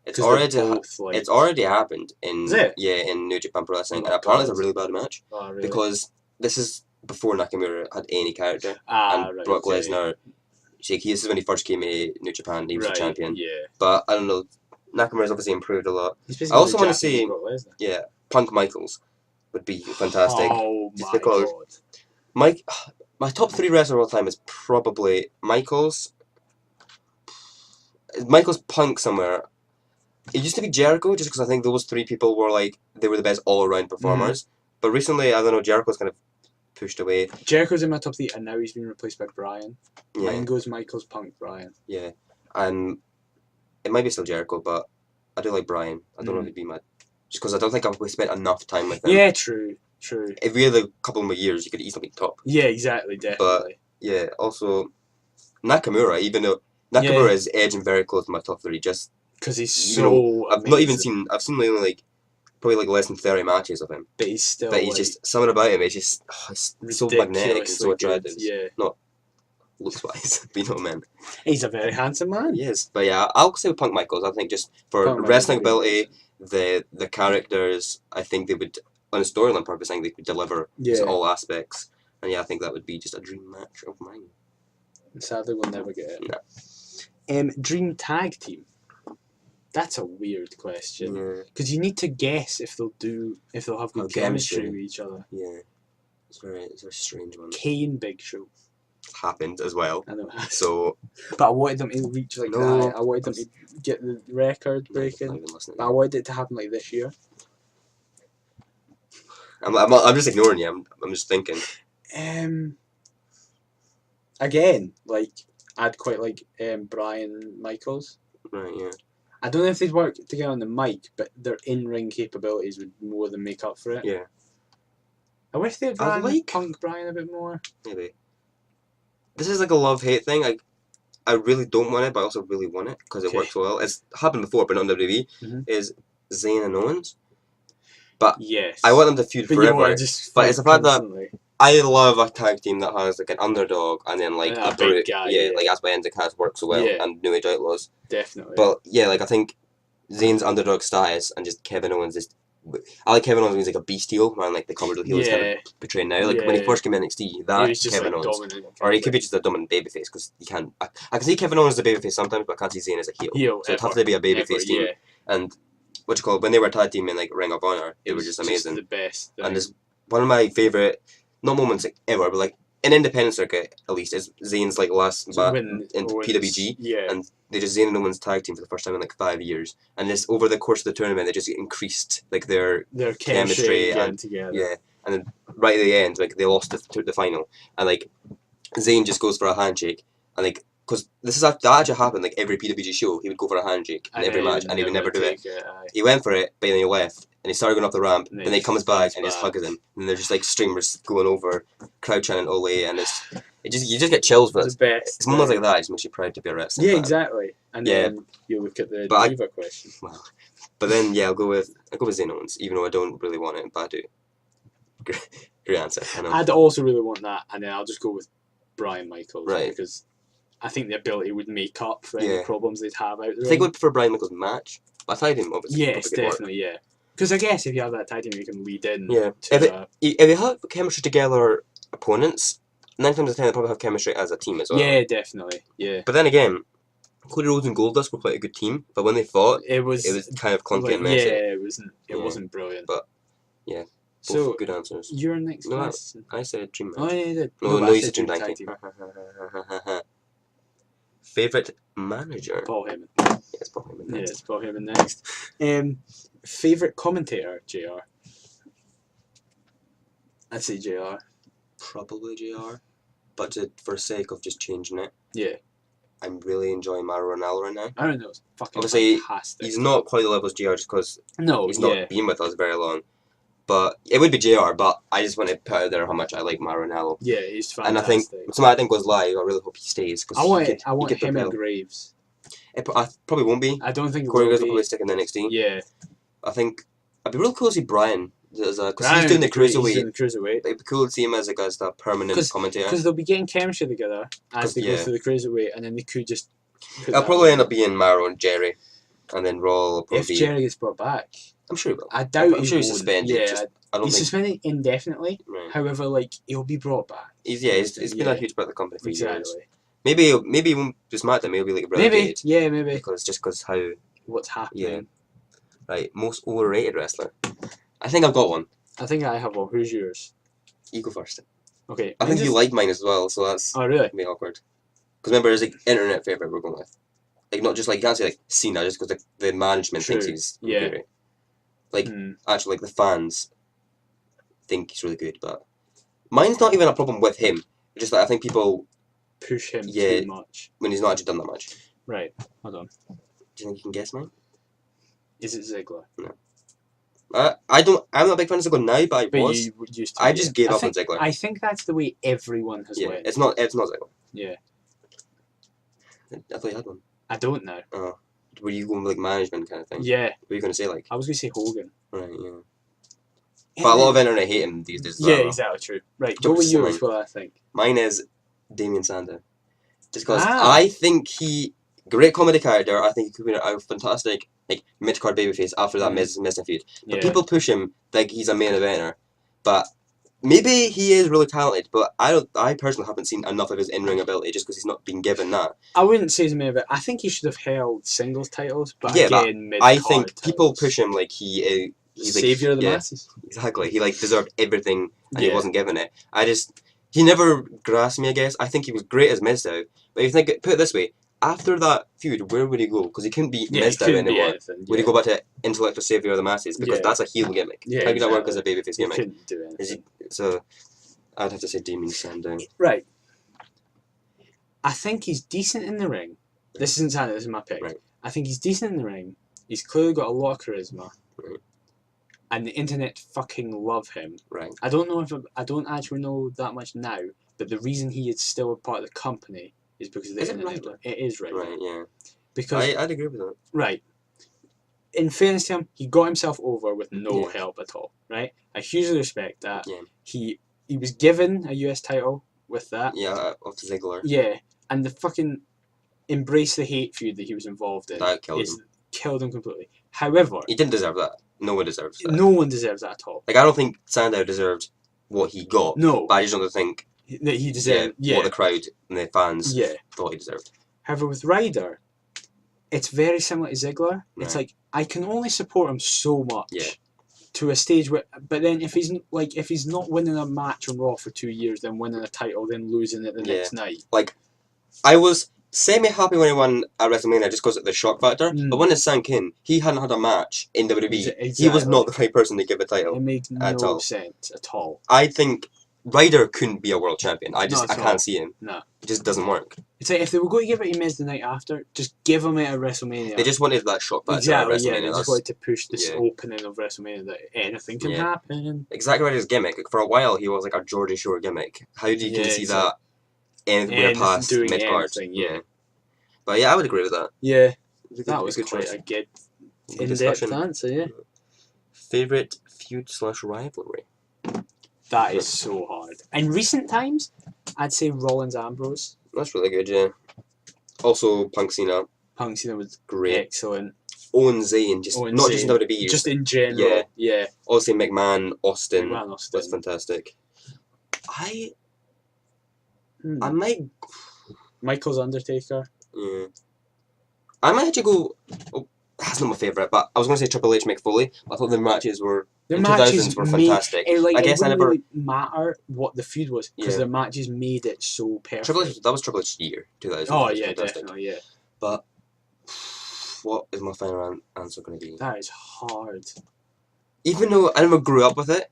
It's 'Cause already they're both, like- it's already happened in Is it? in New Japan Pro Wrestling, Oh and my apparently God. it's a really bad match Oh, really? because this is before Nakamura had any character, and right, Brock okay. Lesnar. This is when he first came to New Japan. He was right, the champion, Yeah. but I don't know. Nakamura's obviously improved a lot. He's I basically also the want to Japanese see Brock Lesnar. yeah Punk Michaels would be fantastic. Oh Just my because God. my top 3 wrestlers of all time is probably Michaels, Punk somewhere. It used to be Jericho, just because I think those 3 people were like they were the best all around performers. But recently, I don't know, Jericho's kind of pushed away. Jericho's in my top 3, and now he's been replaced by Bryan. Yeah, Mine goes Michaels, Punk, Bryan. yeah, and it might be still Jericho, but I do like Bryan. I don't know if he'd be my just because I don't think I've spent enough time with him. Yeah, true. If we had a couple more years, you could easily be top. Yeah, exactly, definitely. Yeah, also Nakamura, even though Nakamura is edging very close to my top 3, just because he's so. I've not even seen. I've seen only like probably like less than 30 matches of him. But he's still. But he's just something about him. It's just it's so magnetic and so attractive. Yeah. Not looks wise, but you know what I mean. He's a very handsome man. He is. But yeah, I'll say with Punk Michaels. I think just for Punk wrestling Michaels ability, the characters, I think they would on a storyline purpose. I think they could deliver to all aspects. And yeah, I think that would be just a dream match of mine. Sadly, we'll never get it. No. Dream tag team. That's a weird question because you need to guess if they'll have good chemistry with each other. Yeah, it's a strange one. Kane, Big Show happened as well. I know. So, but I wanted them to reach like that. I wanted them to get the record breaking. But I wanted it to happen like this year. I'm just ignoring you. I'm just thinking. Again, like I'd quite like Bryan Michaels. Right. Yeah. I don't know if they'd work together on the mic, but their in-ring capabilities would more than make up for it. Yeah. I wish they'd Punk Bryan a bit more. Maybe. This is like a love-hate thing. I really don't want it, but I also really want it because it works well. It's happened before, but not on WWE. Is Zayn and Owens. But I want them to feud forever. But it's the fact that I love a tag team that has like an underdog and then like a brute. Guy, like that's why Endicast works so well and New Age Outlaws. Definitely. But yeah, like I think Zayn's underdog status and just Kevin Owens is. I like Kevin Owens when he's like a beast heel, man. Like the comedy heel he's kind of portraying now. Like when he first came in NXT, that Kevin Owens, or he could be just a dominant babyface because he can. I can see Kevin Owens as a babyface sometimes, but I can't see Zayn as a heel. So it'd have to be a babyface team. And when they were a tag team in like Ring of Honor, they were just amazing. The best. And this one of my favorite, not moments like ever, but like in independent circuit at least, is Zayn's like last into PWG, and they just Zayn and Owens tag team for the first time in like 5 years, and just over the course of the tournament they just increased like their chemistry and together. Yeah, and then right at the end like they lost the final, and like Zayn just goes for a handshake, and like because that actually happened like every PWG show he would go for a handshake in every match and he would never do it. He went for it, but then he left. And he started going up the ramp, and then he comes back and just hugs him, and there's just like streamers going over, crowd chanting "Ole," and you just get chills for it. It's moments like that. It just makes you proud to be a wrestler. Yeah, exactly. And then you look at the diva question. Well, but then I'll go with Zayn Owens, even though I don't really want it, but I do. Great answer. I'd also really want that, and then I'll just go with Bryan Michaels, because I think the ability would make up for any problems they'd have out there. I think I would prefer Bryan Michaels' match, but I thought him obviously. Yes, definitely, Because I guess if you have that tag team, you can lead in. Yeah. If you have chemistry together opponents, 9 times out of 10 they probably have chemistry as a team as well. Yeah, definitely. Yeah. But then again, Cody Rhodes and Goldust were quite a good team, but when they fought, it was kind of clunky and messy. Yeah, it wasn't brilliant. But yeah. Both good answers. Your next question. I said dream match. Oh, yeah, you did. No, you said dream tag team. Favorite manager? Paul Heyman. Yeah, it's Paul Heyman next. Yeah, it's Paul Heyman next. Favorite commentator, JR? I'd say JR. Probably JR. But for sake of just changing it, I'm really enjoying Mauro Ranallo right now. I don't know, it's fucking obviously fantastic. He's not quite the level as JR just because he's not been with us very long. But it would be JR, but I just want to put out there how much I like Mauro Ranallo. Yeah, he's fantastic. And I think, something I think goes live, I really hope he stays. I want him and Graves. I probably won't be. I don't think it Corey will Graves be. will probably stick in the NXT. Yeah. I think, I'd be really cool to see Brian. Because he's doing the cruiserweight. He's doing the cruiserweight. It'd be cool to see him as a permanent commentator. Because they'll be getting chemistry together as they go through the cruiserweight, and then they could just. It'll probably end up being Mauro and Jerry, and then Raw will probably. If Jerry gets brought back, I'm sure he will. I doubt I'm sure he's suspended. Yeah, he's suspended indefinitely. Right. However, like he'll be brought back. He's been a huge part of the company for years. Maybe he won't just mad that. Maybe he'll be like relegated. Maybe. Because how. What's happening? Yeah. Right, most overrated wrestler. I think I've got one. I think I have one. Who's yours? You go first. Okay. I think you like mine as well, so that's. Oh really? Gonna be awkward. Because remember, it's like internet favorite we're going with. Like not just like you can't say like Cena just because the management thinks he's great. Like actually, like the fans think he's really good, but mine's not even a problem with him. It's just that I think people push him too much when he's not actually done that much. Right. Hold on. Do you think you can guess mine? Is it Ziggler? No. I'm not a big fan of Ziggler now, but I was. You used to, I just gave up on Ziggler. I think that's the way everyone has went. It's not Ziggler. Yeah. I thought you had one. I don't know. Oh. Were you going with like management kind of thing? Yeah. What were you going to say like? I was going to say Hogan. Right, yeah. But a lot of internet hate him these days. Yeah, exactly true. Right, go with yours, what I think. Mine is Damien Sandow. Just because I think great comedy character, I think he could be a fantastic like mid-card babyface after that Miz feud. But people push him like he's a main eventer. But maybe he is really talented, but I personally haven't seen enough of his in-ring ability just because he's not been given that. I wouldn't say he's a main event. I think he should have held singles titles, but again, I think people push him like he's savior of the masses. Exactly. He deserved everything and he wasn't given it. He never grasped me, I guess. I think he was great as Mizdow. But if you think, put it this way, after that feud, where would he go? Because he couldn't be Mizdow anymore. Would he go back to intellectual savior of the masses? Because that's a heel gimmick. Yeah, how can that work as a babyface gimmick? He couldn't do anything. So, I'd have to say Damien Sandow. Right. I think he's decent in the ring. This isn't Sandow, this is my pick. Right. I think he's decent in the ring. He's clearly got a lot of charisma. Right. And the internet fucking love him. Right. I don't actually know that much now, but the reason he is still a part of the company is because of the internet. It is right. Right, yeah. Because I'd agree with that. Right. In fairness to him, he got himself over with no help at all. Right? I hugely respect that. Yeah. He was given a US title with that. Yeah, of Ziggler. Yeah. And the fucking embrace the hate feud that he was involved in that killed him completely. However, he didn't deserve that. No one deserves that. No one deserves that at all. Like I don't think Sandow deserved what he got. No. But I just don't think that he deserved what the crowd and the fans thought he deserved. However, with Ryder, it's very similar to Ziggler. Right. It's like I can only support him so much to a stage where, but then if he's not winning a match on Raw for 2 years, then winning a title, then losing it the next night. Like, I was semi-happy when he won at WrestleMania just because of the shock factor, but when it sank in, he hadn't had a match in WWE. Exactly. He was not the right person to give a title. It makes no sense at all. I think Ryder couldn't be a world champion. I can't see him. No. It just doesn't work. It's like if they were going to give it to Miz the night after, just give him it at WrestleMania. They just wanted that shock factor at WrestleMania. Yeah, they just wanted to push this opening of WrestleMania that anything can happen. Exactly right, his gimmick. For a while, he was like a Geordie Shore gimmick. How do you see that anywhere past mid-card? But yeah, I would agree with that. Yeah, that was quite a good in-depth answer, Favourite feud/rivalry? That is so hard. In recent times, I'd say Rollins Ambrose. That's really good, yeah. Also, Punk Cena. Punk Cena was great. Excellent. Owen Zayn, just in WWE. Just in general, yeah. Also, McMahon, Austin. Was fantastic. I might... Michael's Undertaker. Yeah. I might actually go... Oh, that's not my favourite, but I was going to say Triple H, Mick Foley. I thought the matches were... The in matches 2000s were fantastic. I guess I never... really matter what the feud was, because the matches made it so perfect. That was Triple H's year, 2000. Oh, yeah, definitely, yeah. But... What is my final answer going to be? That is hard. Even though I never grew up with it,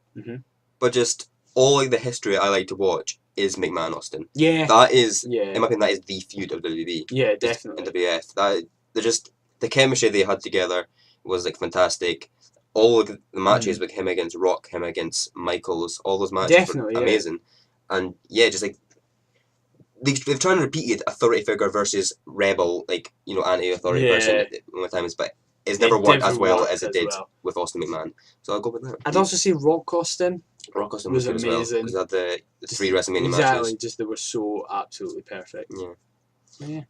but just all the history I like to watch is McMahon Austin. Yeah. That is, in my opinion, that is the feud of WWE. Yeah, definitely. In WF. They're just, the chemistry they had together was fantastic. all of the matches with him against Rock, him against Michaels, all those matches Definitely, were amazing. And yeah, just like they've tried to repeat authority figure versus rebel, like, you know, anti-authority person one times, but it's never worked as well as it did with Austin McMahon. So I'll go with that. I'd also say Rock Austin. Rock Austin was good amazing. As well, because they had the 3 WrestleMania matches. Exactly, just they were so absolutely perfect. Yeah. Yeah.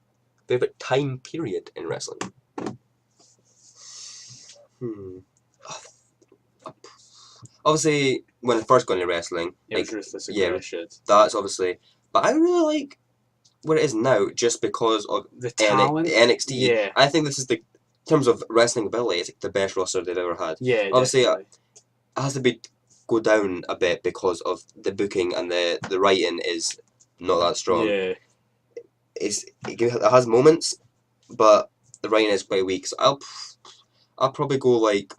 Favorite time period in wrestling? Obviously, when I first got into wrestling, It was Ruthless Aggression. That's obviously, but I really like where it is now just because of the talent, the NXT. Yeah, I think this is in terms of wrestling ability, it's like the best roster they've ever had. Yeah, obviously, definitely. It has to go down a bit because of the booking and the writing is not that strong. Yeah, it has moments, but the writing is quite weak. So I'll probably go like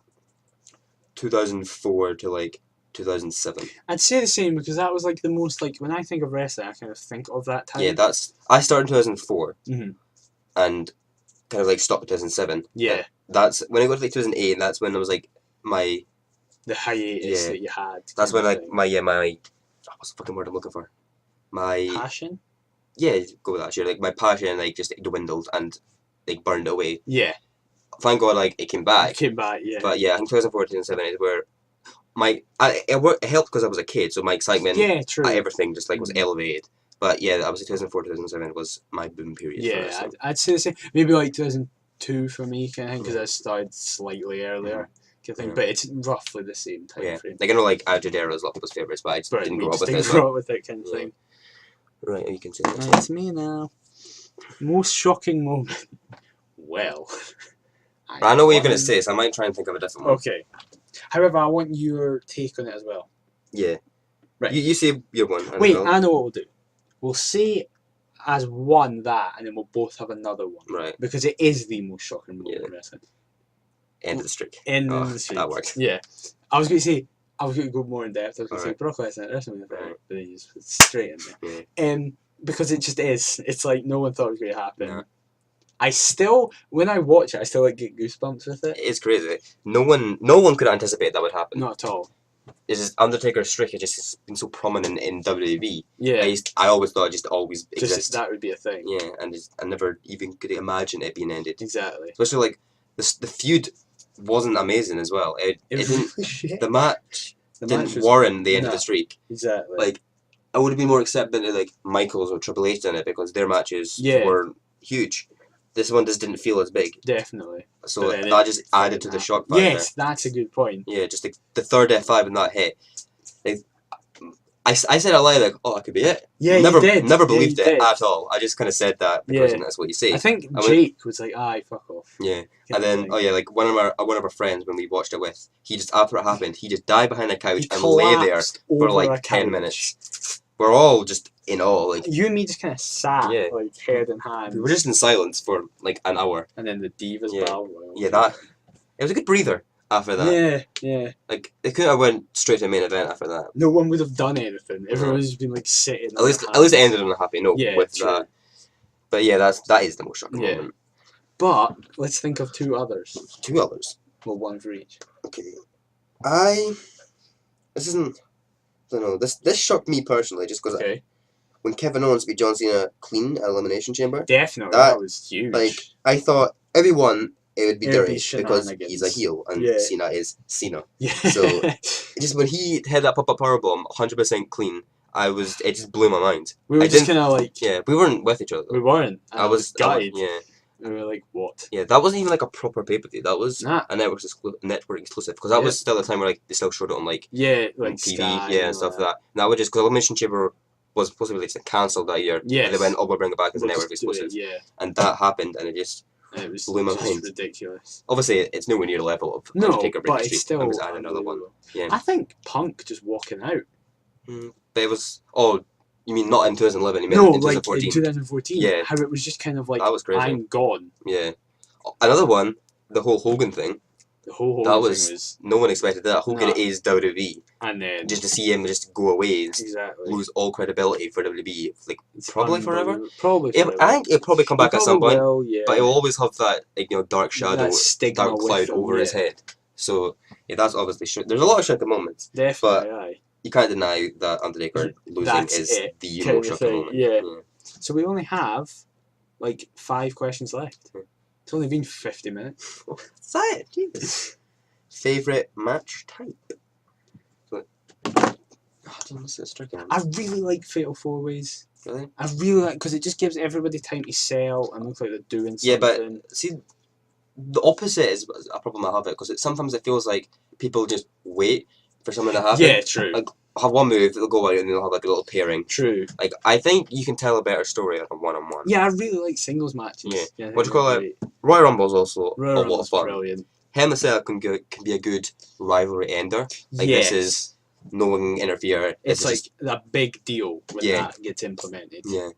2004 to like 2007. I'd say the same because that was like the most like when I think of wrestling, I kind of think of that time. Yeah, I started in 2004, and kind of like stopped in 2007. Yeah, that's when I got to like 2008. And that's when I was like the hiatus that you had. That's when like my what's the fucking word I'm looking for? My passion. Yeah, go with that. Sure, like my passion like just dwindled and like burned away. Yeah. Thank God, like it came back. Yeah. But yeah, I think 2014 and 2007 is where it helped because I was a kid, so my excitement true. at everything just like was elevated. But yeah, obviously 2004 2007 was my boom period. Yeah, I'd say the same. Maybe like 2002 for me, kind of thing, because I started slightly earlier. But it's roughly the same time frame. Like I know, like Ajadera is a lot of people's favourites, but I just didn't grow up with it. Grow up with it, kind of thing. Right, you can say that. It's me now. Most shocking moment. Well, I know what you're going to say, so I might try and think of a different one. Okay. However, I want your take on it as well. Yeah. Right. You say your one. Wait, I know what we'll do. We'll say as one that, and then we'll both have another one. Right. Because it is the most shocking moment in wrestling. End of the streak. End of the streak. That worked. Yeah. I was going to go more in depth. I was going to say Brock Lesnar, WrestleMania, but then you just put straight in there. Yeah. Because it just is. It's like no one thought it was going to happen. No. I still, when I watch it, I still like get goosebumps with it. It's crazy. No one could anticipate that would happen. Not at all. It's just Undertaker's streak has just been so prominent in WWE. Yeah. I always thought it just always exists. That would be a thing. Yeah, and I never even could imagine it being ended. Exactly. Especially like the feud wasn't amazing as well. It didn't. The match didn't warrant the end of the streak. Exactly. Like I would have been more accepting of like Michaels or Triple H in it because their matches were huge. This one just didn't feel as big. Definitely. So that just added to the shock factor. Yes, that's a good point. Yeah, just the third F5 and that hit. Like, I said out loud, like, oh, that could be it. Yeah, never, you did. Never believed it at all. I just kind of said that because that's what you say. I think Jake was like, aye, fuck off. Yeah. And then, like one of our friends, when we watched it with, he just, after it happened, he just died behind the couch and lay there for like 10 minutes. We're all just in awe. Like, you and me just kind of sat, like, head in hand. We were just in silence for like an hour. And then the Divas Battle Royal. Yeah, it was a good breather after that. Yeah. Like, they couldn't have went straight to the main event after that. No one would have done anything. Everyone's just been, like, sitting. At least it ended on a happy note with that. But yeah, that is the most shocking moment. But, let's think of two others. Two others? Well, one for each. Okay. This isn't... I don't know. This shocked me personally, just because when Kevin Owens beat John Cena clean at Elimination Chamber, definitely that was huge. Like I thought, everyone it would be dirty because he's a heel and Cena is Cena. Yeah. So just when he had that pop-up powerbomb, 100% clean, it just blew my mind. We were just kind of like we weren't with each other. We weren't. I was gutted. Yeah. And we were like, what? Yeah, that wasn't even like a proper pay-per-view. That was a network exclusive. Because that was still the time where like they still showed it on like TV, Sky and stuff like that. And that was just because Elimination Chamber was supposed to be cancelled that year. Yeah. And they went, we'll bring it back as a network exclusive. And that happened, and it was blew my mind. Ridiculous. Obviously, it's nowhere near the level of Undertaker but it's still another one. Yeah. I think Punk just walking out. But it was you mean not in 2011? You mean in 2014? In 2014. Yeah. How it was just kind of like, that was crazy. I'm gone. Yeah. Another one, the whole Hogan thing. The whole Hogan thing was... No one expected that. Hogan is WWE. And then... Just to see him just go away, lose all credibility for WWE, like, probably forever? Probably forever. I think he'll probably come back at some point. Will, yeah. But he'll always have that, like, dark shadow, dark cloud over his head. So yeah, that's obviously there's a lot of shocking moments. Definitely, but aye. You can't deny that Undertaker losing is the most shocking moment. Yeah. So we only have like 5 questions left. It's only been 50 minutes. That's it. Jesus. Favorite match type. I really like Fatal 4-Ways. Really? I really like because it just gives everybody time to sell and look like they're doing something. Yeah, but see, the opposite is a problem I have it because sometimes it feels like people just wait for something to happen. Yeah, true. Like have one move, they'll go out and they'll have like a little pairing. True. Like I think you can tell a better story on a one-on-one. Yeah, I really like singles matches. Yeah. What do you call it? Royal Rumble's also a lot of fun. Brilliant. Hell in a Cell can be a good rivalry ender. Like this is no one can interfere. It's like a big deal when that gets implemented. Yeah.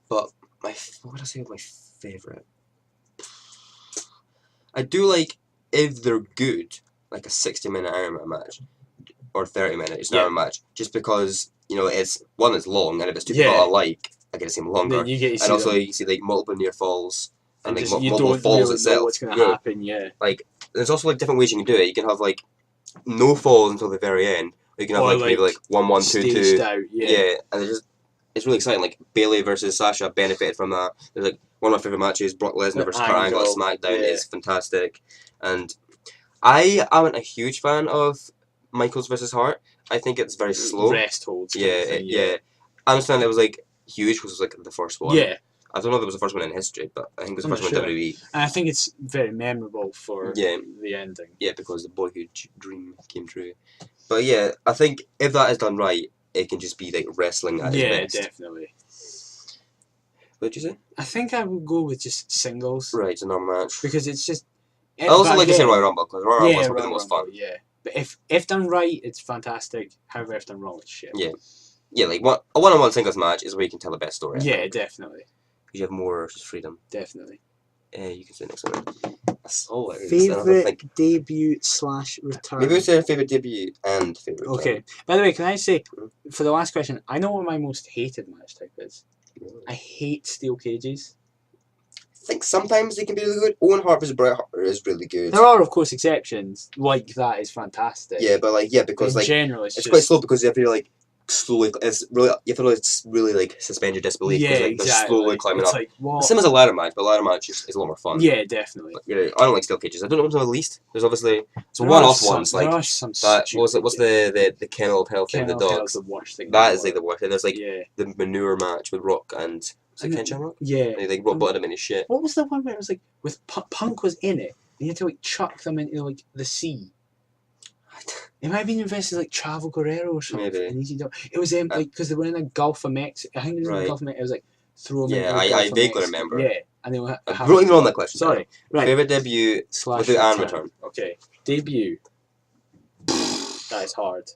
But what would I say my favourite? I do like if they're good, like a 60-minute Iron Man match or 30-minute Iron Man match, just because it's long, and if it's two people I like, I get to see them longer. Then you get to see and also them. you can see like multiple near falls and like you multiple don't falls really itself. know what's going to happen. Yeah. Like there's also like different ways you can do it. You can have like no falls until the very end. Or you can have like maybe like 1-1, 2-2. Out, and it's really exciting. Like Bayley versus Sasha benefited from that. There's like one of my favourite matches, Brock Lesnar versus Kurt Angle at SmackDown is fantastic. And I aren't a huge fan of Michaels versus Hart. I think it's very slow. Rest holds. Yeah. I understand it was like huge because it was like the first one. Yeah. I don't know if it was the first one in history, but I think it was the first one in WWE. And I think it's very memorable for the ending. Yeah, because the boyhood dream came true. But yeah, I think if that is done right, it can just be like wrestling at its best. Yeah, definitely. What did you say? I think I would go with just singles. Right, it's a normal match. Because it's just... I also like to say Royal Rumble, because Royal Rumble is probably the most fun. Yeah, but if done right, it's fantastic. However, if done wrong, it's shit. Yeah, like a one-on-one singles match is where you can tell the best story. Yeah, definitely. Because you have more freedom. Definitely. You can say next one. That's all it is. Favourite debut / return? Maybe we say favourite debut and favourite return. Okay. By the way, can I say, for the last question, I know what my most hated match type is. Really? I hate steel cages. I think sometimes they can be really good. Owen Hart vs Bret Hart is really good. There are, of course, exceptions. Like that is fantastic. Yeah, but because in general, it's quite slow because you have to slowly. It's really you have to really suspend your disbelief. Yeah, exactly. They're slowly climbing up. Like, what? Same as a ladder match, but ladder match is a lot more fun. Yeah, definitely. But, I don't like steel cages. I don't know what's on the least. There's obviously one-off ones there are some that. What's the kennel of health thing? The dogs. The worst thing. That is like the worst. And there's the manure match with Rock and. Was it Ken Shamrock? Yeah. And they butted him in his shit. What was the one where it was like with Punk was in it? And you had to chuck them into the sea. It might have been invested like Chavo Guerrero or something. Maybe. It was because they were in a Gulf of Mexico. I think it was in the Gulf of Mexico. It was like throw them into the Gulf I vaguely of Mexico. remember. Yeah, and they were. We're even on that question. Sorry. Right. Favorite debut / return. Okay. Debut. That is hard.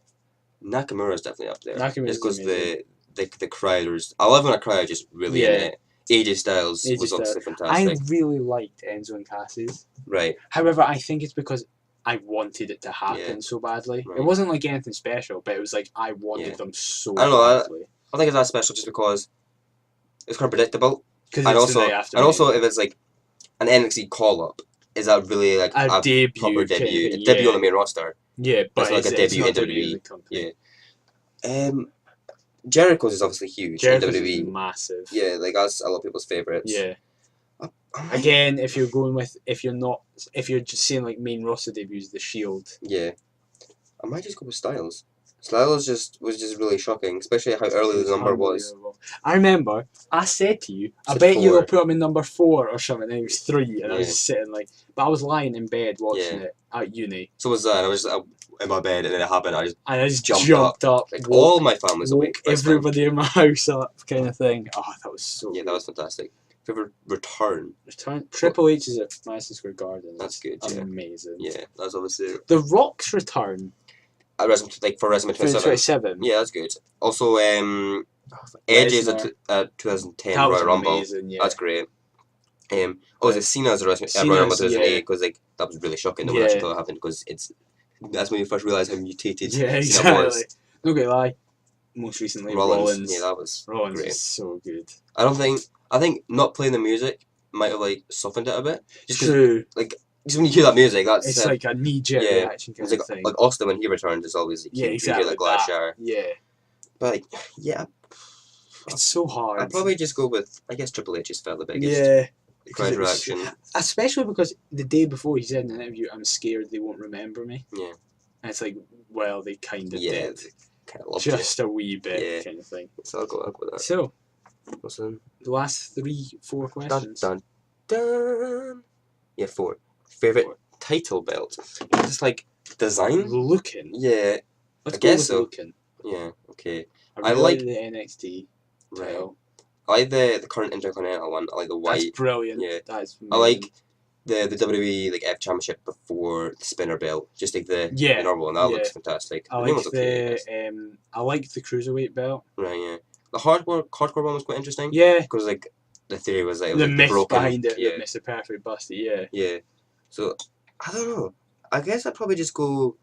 Nakamura is definitely up there. Nakamura's because the crowders. I love when a crowd just really in it. AJ Styles was obviously fantastic. I really liked Enzo and Cassie's. Right. However, I think it's because I wanted it to happen so badly. Right. It wasn't like anything special, but it was like I wanted them so badly. I think it's that special just because it's kind of predictable. And also if it's like an NXT call up, is that really like a debut, proper debut? A debut on the main roster. Yeah, but it's like a debut in WWE. Yeah. Jericho's is obviously huge in WWE. Is massive. Yeah, like that's a lot of people's favourites. Yeah. Again, if you're just saying like main roster debuts, the Shield. Yeah. I might just go with Styles. Styles was just really shocking, especially how early the number was. I remember I said to you, I bet you they'll put him in number 4 or something, and it was 3, and I was just sitting but I was lying in bed watching it at uni. So was that, and I was just in my bed, and then it happened, I just jumped up. Like, all my family's awake. Everybody in my house up, kind of thing. Oh, that was so good. That was fantastic. Favorite return? Triple H is at Madison Square Garden. That's good, amazing. Yeah, that's obviously... The Rock's return... for WrestleMania 27. Yeah, that's good. Also, Edge's at 2010 Royal Rumble. Amazing, yeah. That's great. Was it Cena's Royal Rumble 2008? Because that was really shocking. No one actually thought it happened because that's when you first realised how mutated Cena was. No good lie. Most recently, Rollins. Yeah, that was Rollins great. Is so good. I think not playing the music might have softened it a bit. True. just when you hear that music, that's It's like a knee-jerk reaction kind of thing. Like Austin when he returns, it's always like, exactly. You hear the glass shower. Yeah. But like, yeah. It's so hard. I'd probably just go with, I guess Triple H just felt the biggest. Yeah. Crowd reaction. Especially because the day before he said in an interview, I'm scared they won't remember me. Yeah. And it's like, well, they kind of did. Kind of just a wee bit kind of thing. So I'll go with that. So, what's in? The last 4 questions. Dun, dun. Yeah, 4. Favorite title belt? Just like design? Looking? Yeah. Let's I go guess with so. looking. Yeah, okay. I like the NXT title. I like the current Intercontinental one. I like the white. That's brilliant. Yeah. That's amazing. I like the WWE like F Championship before the spinner belt. Just like the normal one. That looks fantastic. I like I like the cruiserweight belt. Right, yeah. The hardcore one was quite interesting. Yeah. Because like the theory was like the myth broken, behind it that Mr. Perfect busted. Yeah. Yeah. So I don't know. I guess I'd probably just go.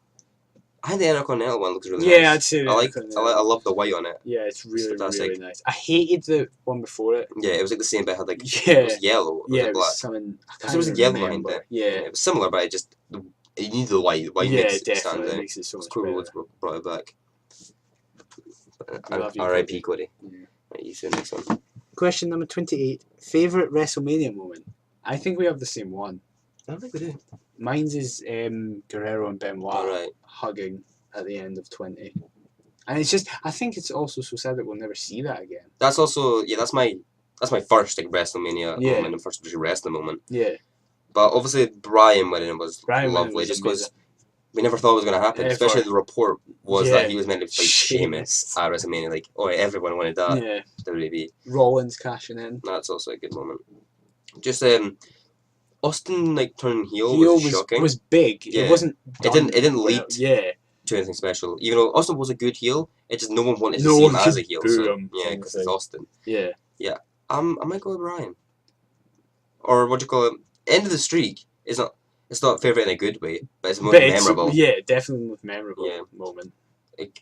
I think the Intercontinental one looks really nice. Yeah, I'd say I love the white on it. Yeah, it's really nice. I hated the one before it. Yeah, it was like the same, but it had like it was yellow. It black. Was something. There was a yellow behind it. Yeah, it was similar, but it needed the white. The white makes it stand out. Makes it so much cool. Better. Brought it back. R.I.P. Cody. Yeah. Right, you see the next one. Question number 28. Favorite WrestleMania moment? I think we have the same one. I don't think we do. Mine's is Guerrero and Benoit hugging at the end of 20. And it's just, I think it's also so sad that we'll never see that again. That's also, that's my first like WrestleMania moment and first wrestling moment. Yeah. But obviously Brian winning was lovely just because we never thought it was going to happen. Especially the report was that he was meant to fight Sheamus at WrestleMania. Like, everyone wanted that. Yeah. WWE. Rollins cashing in. That's also a good moment. Just, Austin like turning heel was shocking. Was big. Yeah. It wasn't. It didn't lead to anything special. Even though Austin was a good heel, it just no one wanted to see him as a heel. So because it's Austin. Yeah. Yeah. I might go with Brian. Or what do you call it? End of the streak. It's not favourite in a good way, but it's more memorable. Definitely the most memorable moment.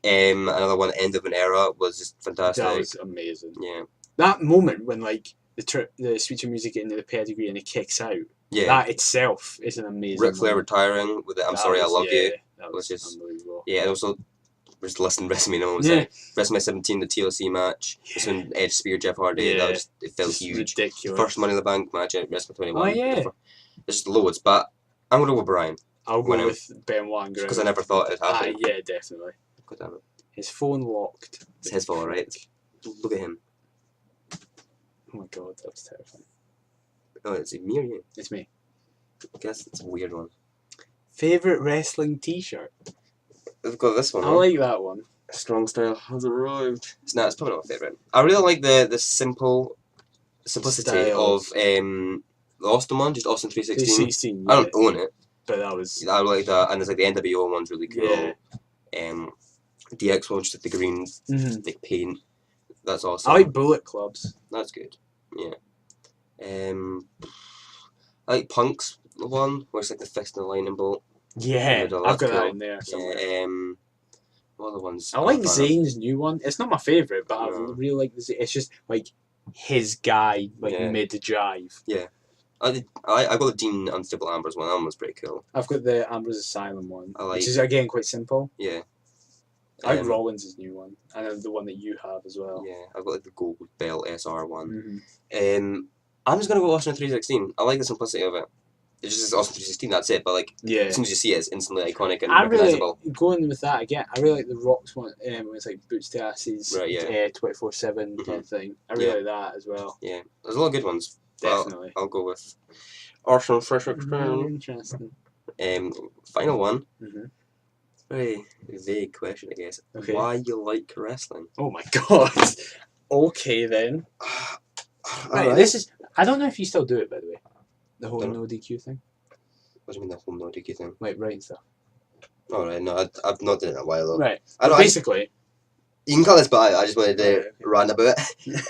Another one, end of an era, was just fantastic. That was amazing. Yeah. That moment when like the Sweet Chin Music into the pedigree and it kicks out. Yeah. That itself is an amazing. Ric Flair retiring with it. I'm sorry, I love you. That was just unbelievable. Yeah, and also just listening to WrestleMania moments. Like WrestleMania 17, the TLC match. Just when Edge speared Jeff Hardy. That was it felt just huge. Ridiculous. First Money in the Bank match at WrestleMania 21. Oh yeah. There's just loads, but I'm gonna go with Brian. I'll go with Benoit because I never thought it'd happen. Yeah, definitely. God damn it. His phone locked. It's his fault, right? Look at him. Oh my god, that was terrifying. Oh, is it me or you? It's me. I guess it's a weird one. Favourite wrestling t-shirt? We've got this one. I like that one. Strong Style has arrived. It's probably not my favourite. I really like the simplicity of the Austin one, just Austin 316. I don't own it. But that was... I like that, and there's like the NWO one's really cool. DX one, just like the green like paint. That's awesome. I like Bullet Clubs. That's good. Yeah. I like Punk's one, where it's like the fist and the lightning bolt. Yeah, I've got that in there somewhere. Yeah, what other ones? I like Zayn's new one. It's not my favourite, but I really like the Zayn. It's just like his guy, mid jive. Yeah. I got the Dean Unstable Amber's one. That one was pretty cool. I've got the Amber's Asylum one, which is again quite simple. Yeah. I like Rollins' new one, and then the one that you have as well. Yeah, I've got like the gold belt SR one. I'm just gonna go Austin 316. I like the simplicity of it. It's just Austin 316. That's it. But like, as soon as you see it, it's instantly iconic and recognizable. Really, going with that again, I really like the Rocks one. When it's like boots to asses, 24/7 kind of thing. I really like that as well. Yeah, there's a lot of good ones. Definitely. I'll go with Austin 316. Interesting. Final one. Very vague question, I guess. Okay. Why you like wrestling? Oh my god. Okay then. Right, this is. I don't know if you still do it, by the way. The whole no DQ thing. What do you mean the whole no DQ thing? Like writing stuff. Oh right, no, I've not done it in a while though. Right. Basically. You can call this, but I just wanted to rant about it.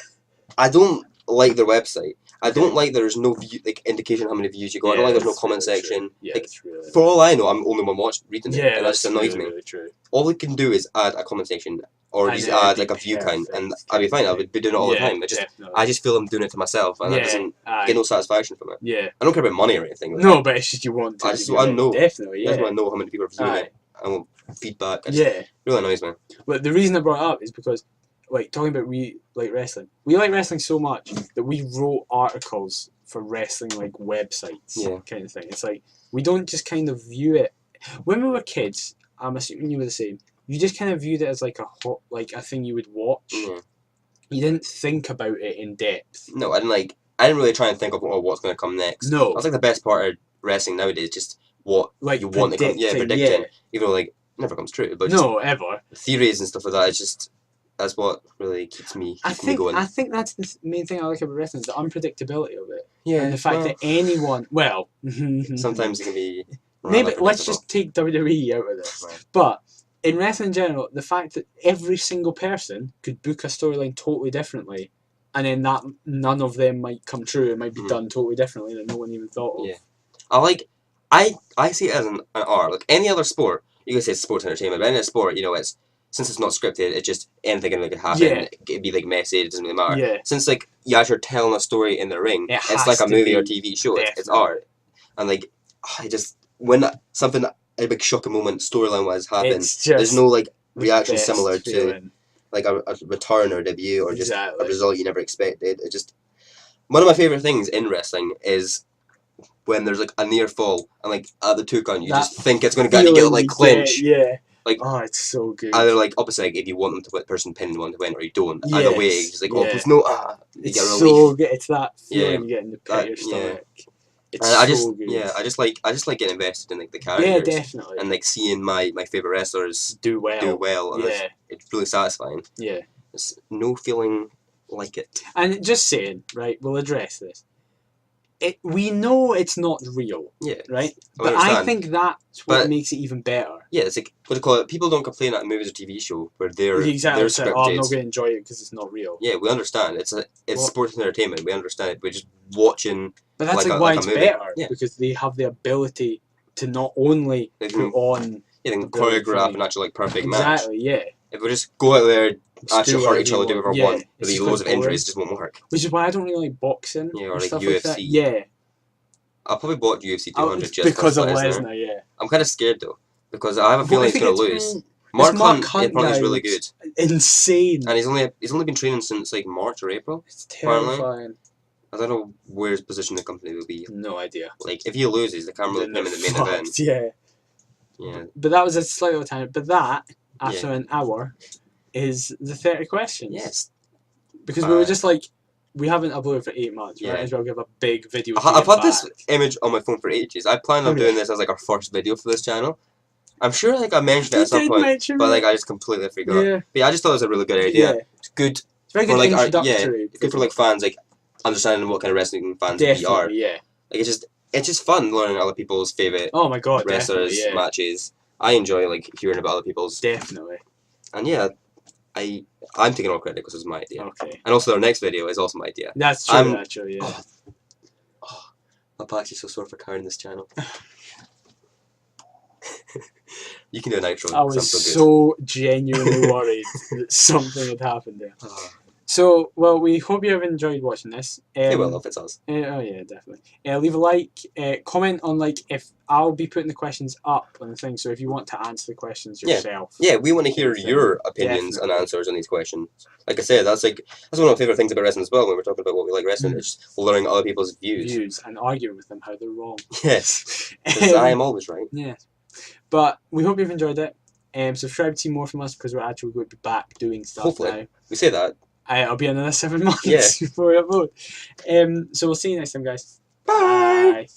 I don't like their website. I don't like there's no view, like indication how many views you got. I don't like there's no comment section. Yeah, like, for all I know, I'm only one reading it, and that just annoys me. Really true. All they can do is add a comment section or And just it'd add be like a view count, and perfect. I'd be fine. I would be doing it all the Yeah, time. definitely. I just feel I'm doing it to myself, and that doesn't get no satisfaction from it. Yeah. I don't care about money or anything. Like No, that. but it's just you want to. I just want to know. Definitely, yeah. I just want to know how many people are viewing it. I want feedback. Really annoys me. But the reason I brought it up is because, like, talking about we like wrestling so much that we wrote articles for wrestling like websites, kind of thing. It's like we don't just kind of view it. When we were kids, I'm assuming you were the same. You just kind of viewed it as like a thing you would watch. Yeah. You didn't think about it in depth. No, I didn't really try and think of what's going to come next. No, that's like the best part of wrestling nowadays. Just what like you want to come. Yeah, predicting. Even though like never comes true, but ever theories and stuff like that. It's just that's what really keeps me going. I think that's the main thing I like about wrestling, the unpredictability of it. Yeah, and the fact that anyone, sometimes it can be. Maybe let's just take WWE out of this. Right. But in wrestling in general, the fact that every single person could book a storyline totally differently, and then that none of them might come true, it might be done totally differently that no one even thought of. Yeah, I see it as an art. Like any other sport, you can say it's sports entertainment, but in a sport, since it's not scripted, it's just anything can happen. Yeah. It'd be like messy, it doesn't really matter. Yeah. Since like you actually telling a story in the ring, it's like a movie or TV show. It's art, and like I just when something a big shocking moment storyline wise happens, there's no like reaction similar to like a return or debut or just a result you never expected. It just one of my favorite things in wrestling is when there's like a near fall and like at the 2 count you just think it's going to get like clinch. Yeah. Like, oh, it's so good. Either like opposite, like, if you want them to win, person pinned one to win, or you don't. Yes. Either way, it's just like oh, there's no you get relief. So good. It's that feeling you get in the pit of your stomach. It's so good. Yeah, I just like getting invested in like the characters. Yeah, definitely. And like seeing my favorite wrestlers do well. And it's really satisfying. Yeah. There's no feeling like it. And just saying, right? We'll address this. We know it's not real. Yeah. Right. But I think that's what makes it even better. Yeah, it's like what do you call it? People don't complain at movies or TV show where they're scripted. Like, I'm not going to enjoy it because it's not real. Yeah, we understand. It's sports and entertainment. We understand it. We're just watching. But that's why it's better because they have the ability to not only put on. Yeah, they can choreograph an actual like perfect match. Exactly. Yeah. If we just go out there, actually hurt each other, do whatever we want, with loads of injuries, it just won't work. Which is why I don't really like boxing. Yeah, or like stuff UFC. Like that. Yeah. I'll probably watch UFC 200 just because of Lesnar. Yeah. I'm kind of scared though because I have a feeling he's gonna lose. Mark Hunt apparently is really good. Insane. And he's only been training since like March or April. It's terrifying. I don't know where his position in the company will be. No idea. Like if he loses, they can't really put him in the main event. Yeah. Yeah. But that was a slight time. But that after an hour is the 30 questions. Yes. Because we were just like. We haven't uploaded for 8 months. Might as well give a big video. I've had this image on my phone for ages. I plan on doing this as like our first video for this channel. I'm sure like I mentioned it at some point, but like I just completely forgot. Yeah. But yeah, I just thought it was a really good idea. Yeah. It's good. It's very good introductory. Good for like fans, like understanding what kind of wrestling fans we are. Yeah. Like it's just fun learning other people's favorite. Oh my god, wrestlers matches. I enjoy like hearing about other people's. Definitely. And yeah, I'm taking all credit because it's my idea. Okay. And also our next video is also my idea. That's true. That's true. Yeah. I'm actually so sore for carrying this channel. You can do an outro. I was so genuinely worried that something had happened there. So, well, we hope you have enjoyed watching this. They will if it's us. Oh yeah, definitely. Leave a like, comment on like if I'll be putting the questions up on the thing. So if you want to answer the questions yourself, we want to hear your opinions and answers on these questions. Like I said, that's one of my favorite things about wrestling as well. When we're talking about what we like wrestling, it's just learning other people's views and arguing with them how they're wrong. Yes, because I am always right. Yeah, but we hope you've enjoyed it. Subscribe to see more from us because we're actually going to be back doing stuff Hopefully. now. We say that. It'll be another 7 months before we upload. So we'll see you next time, guys. Bye.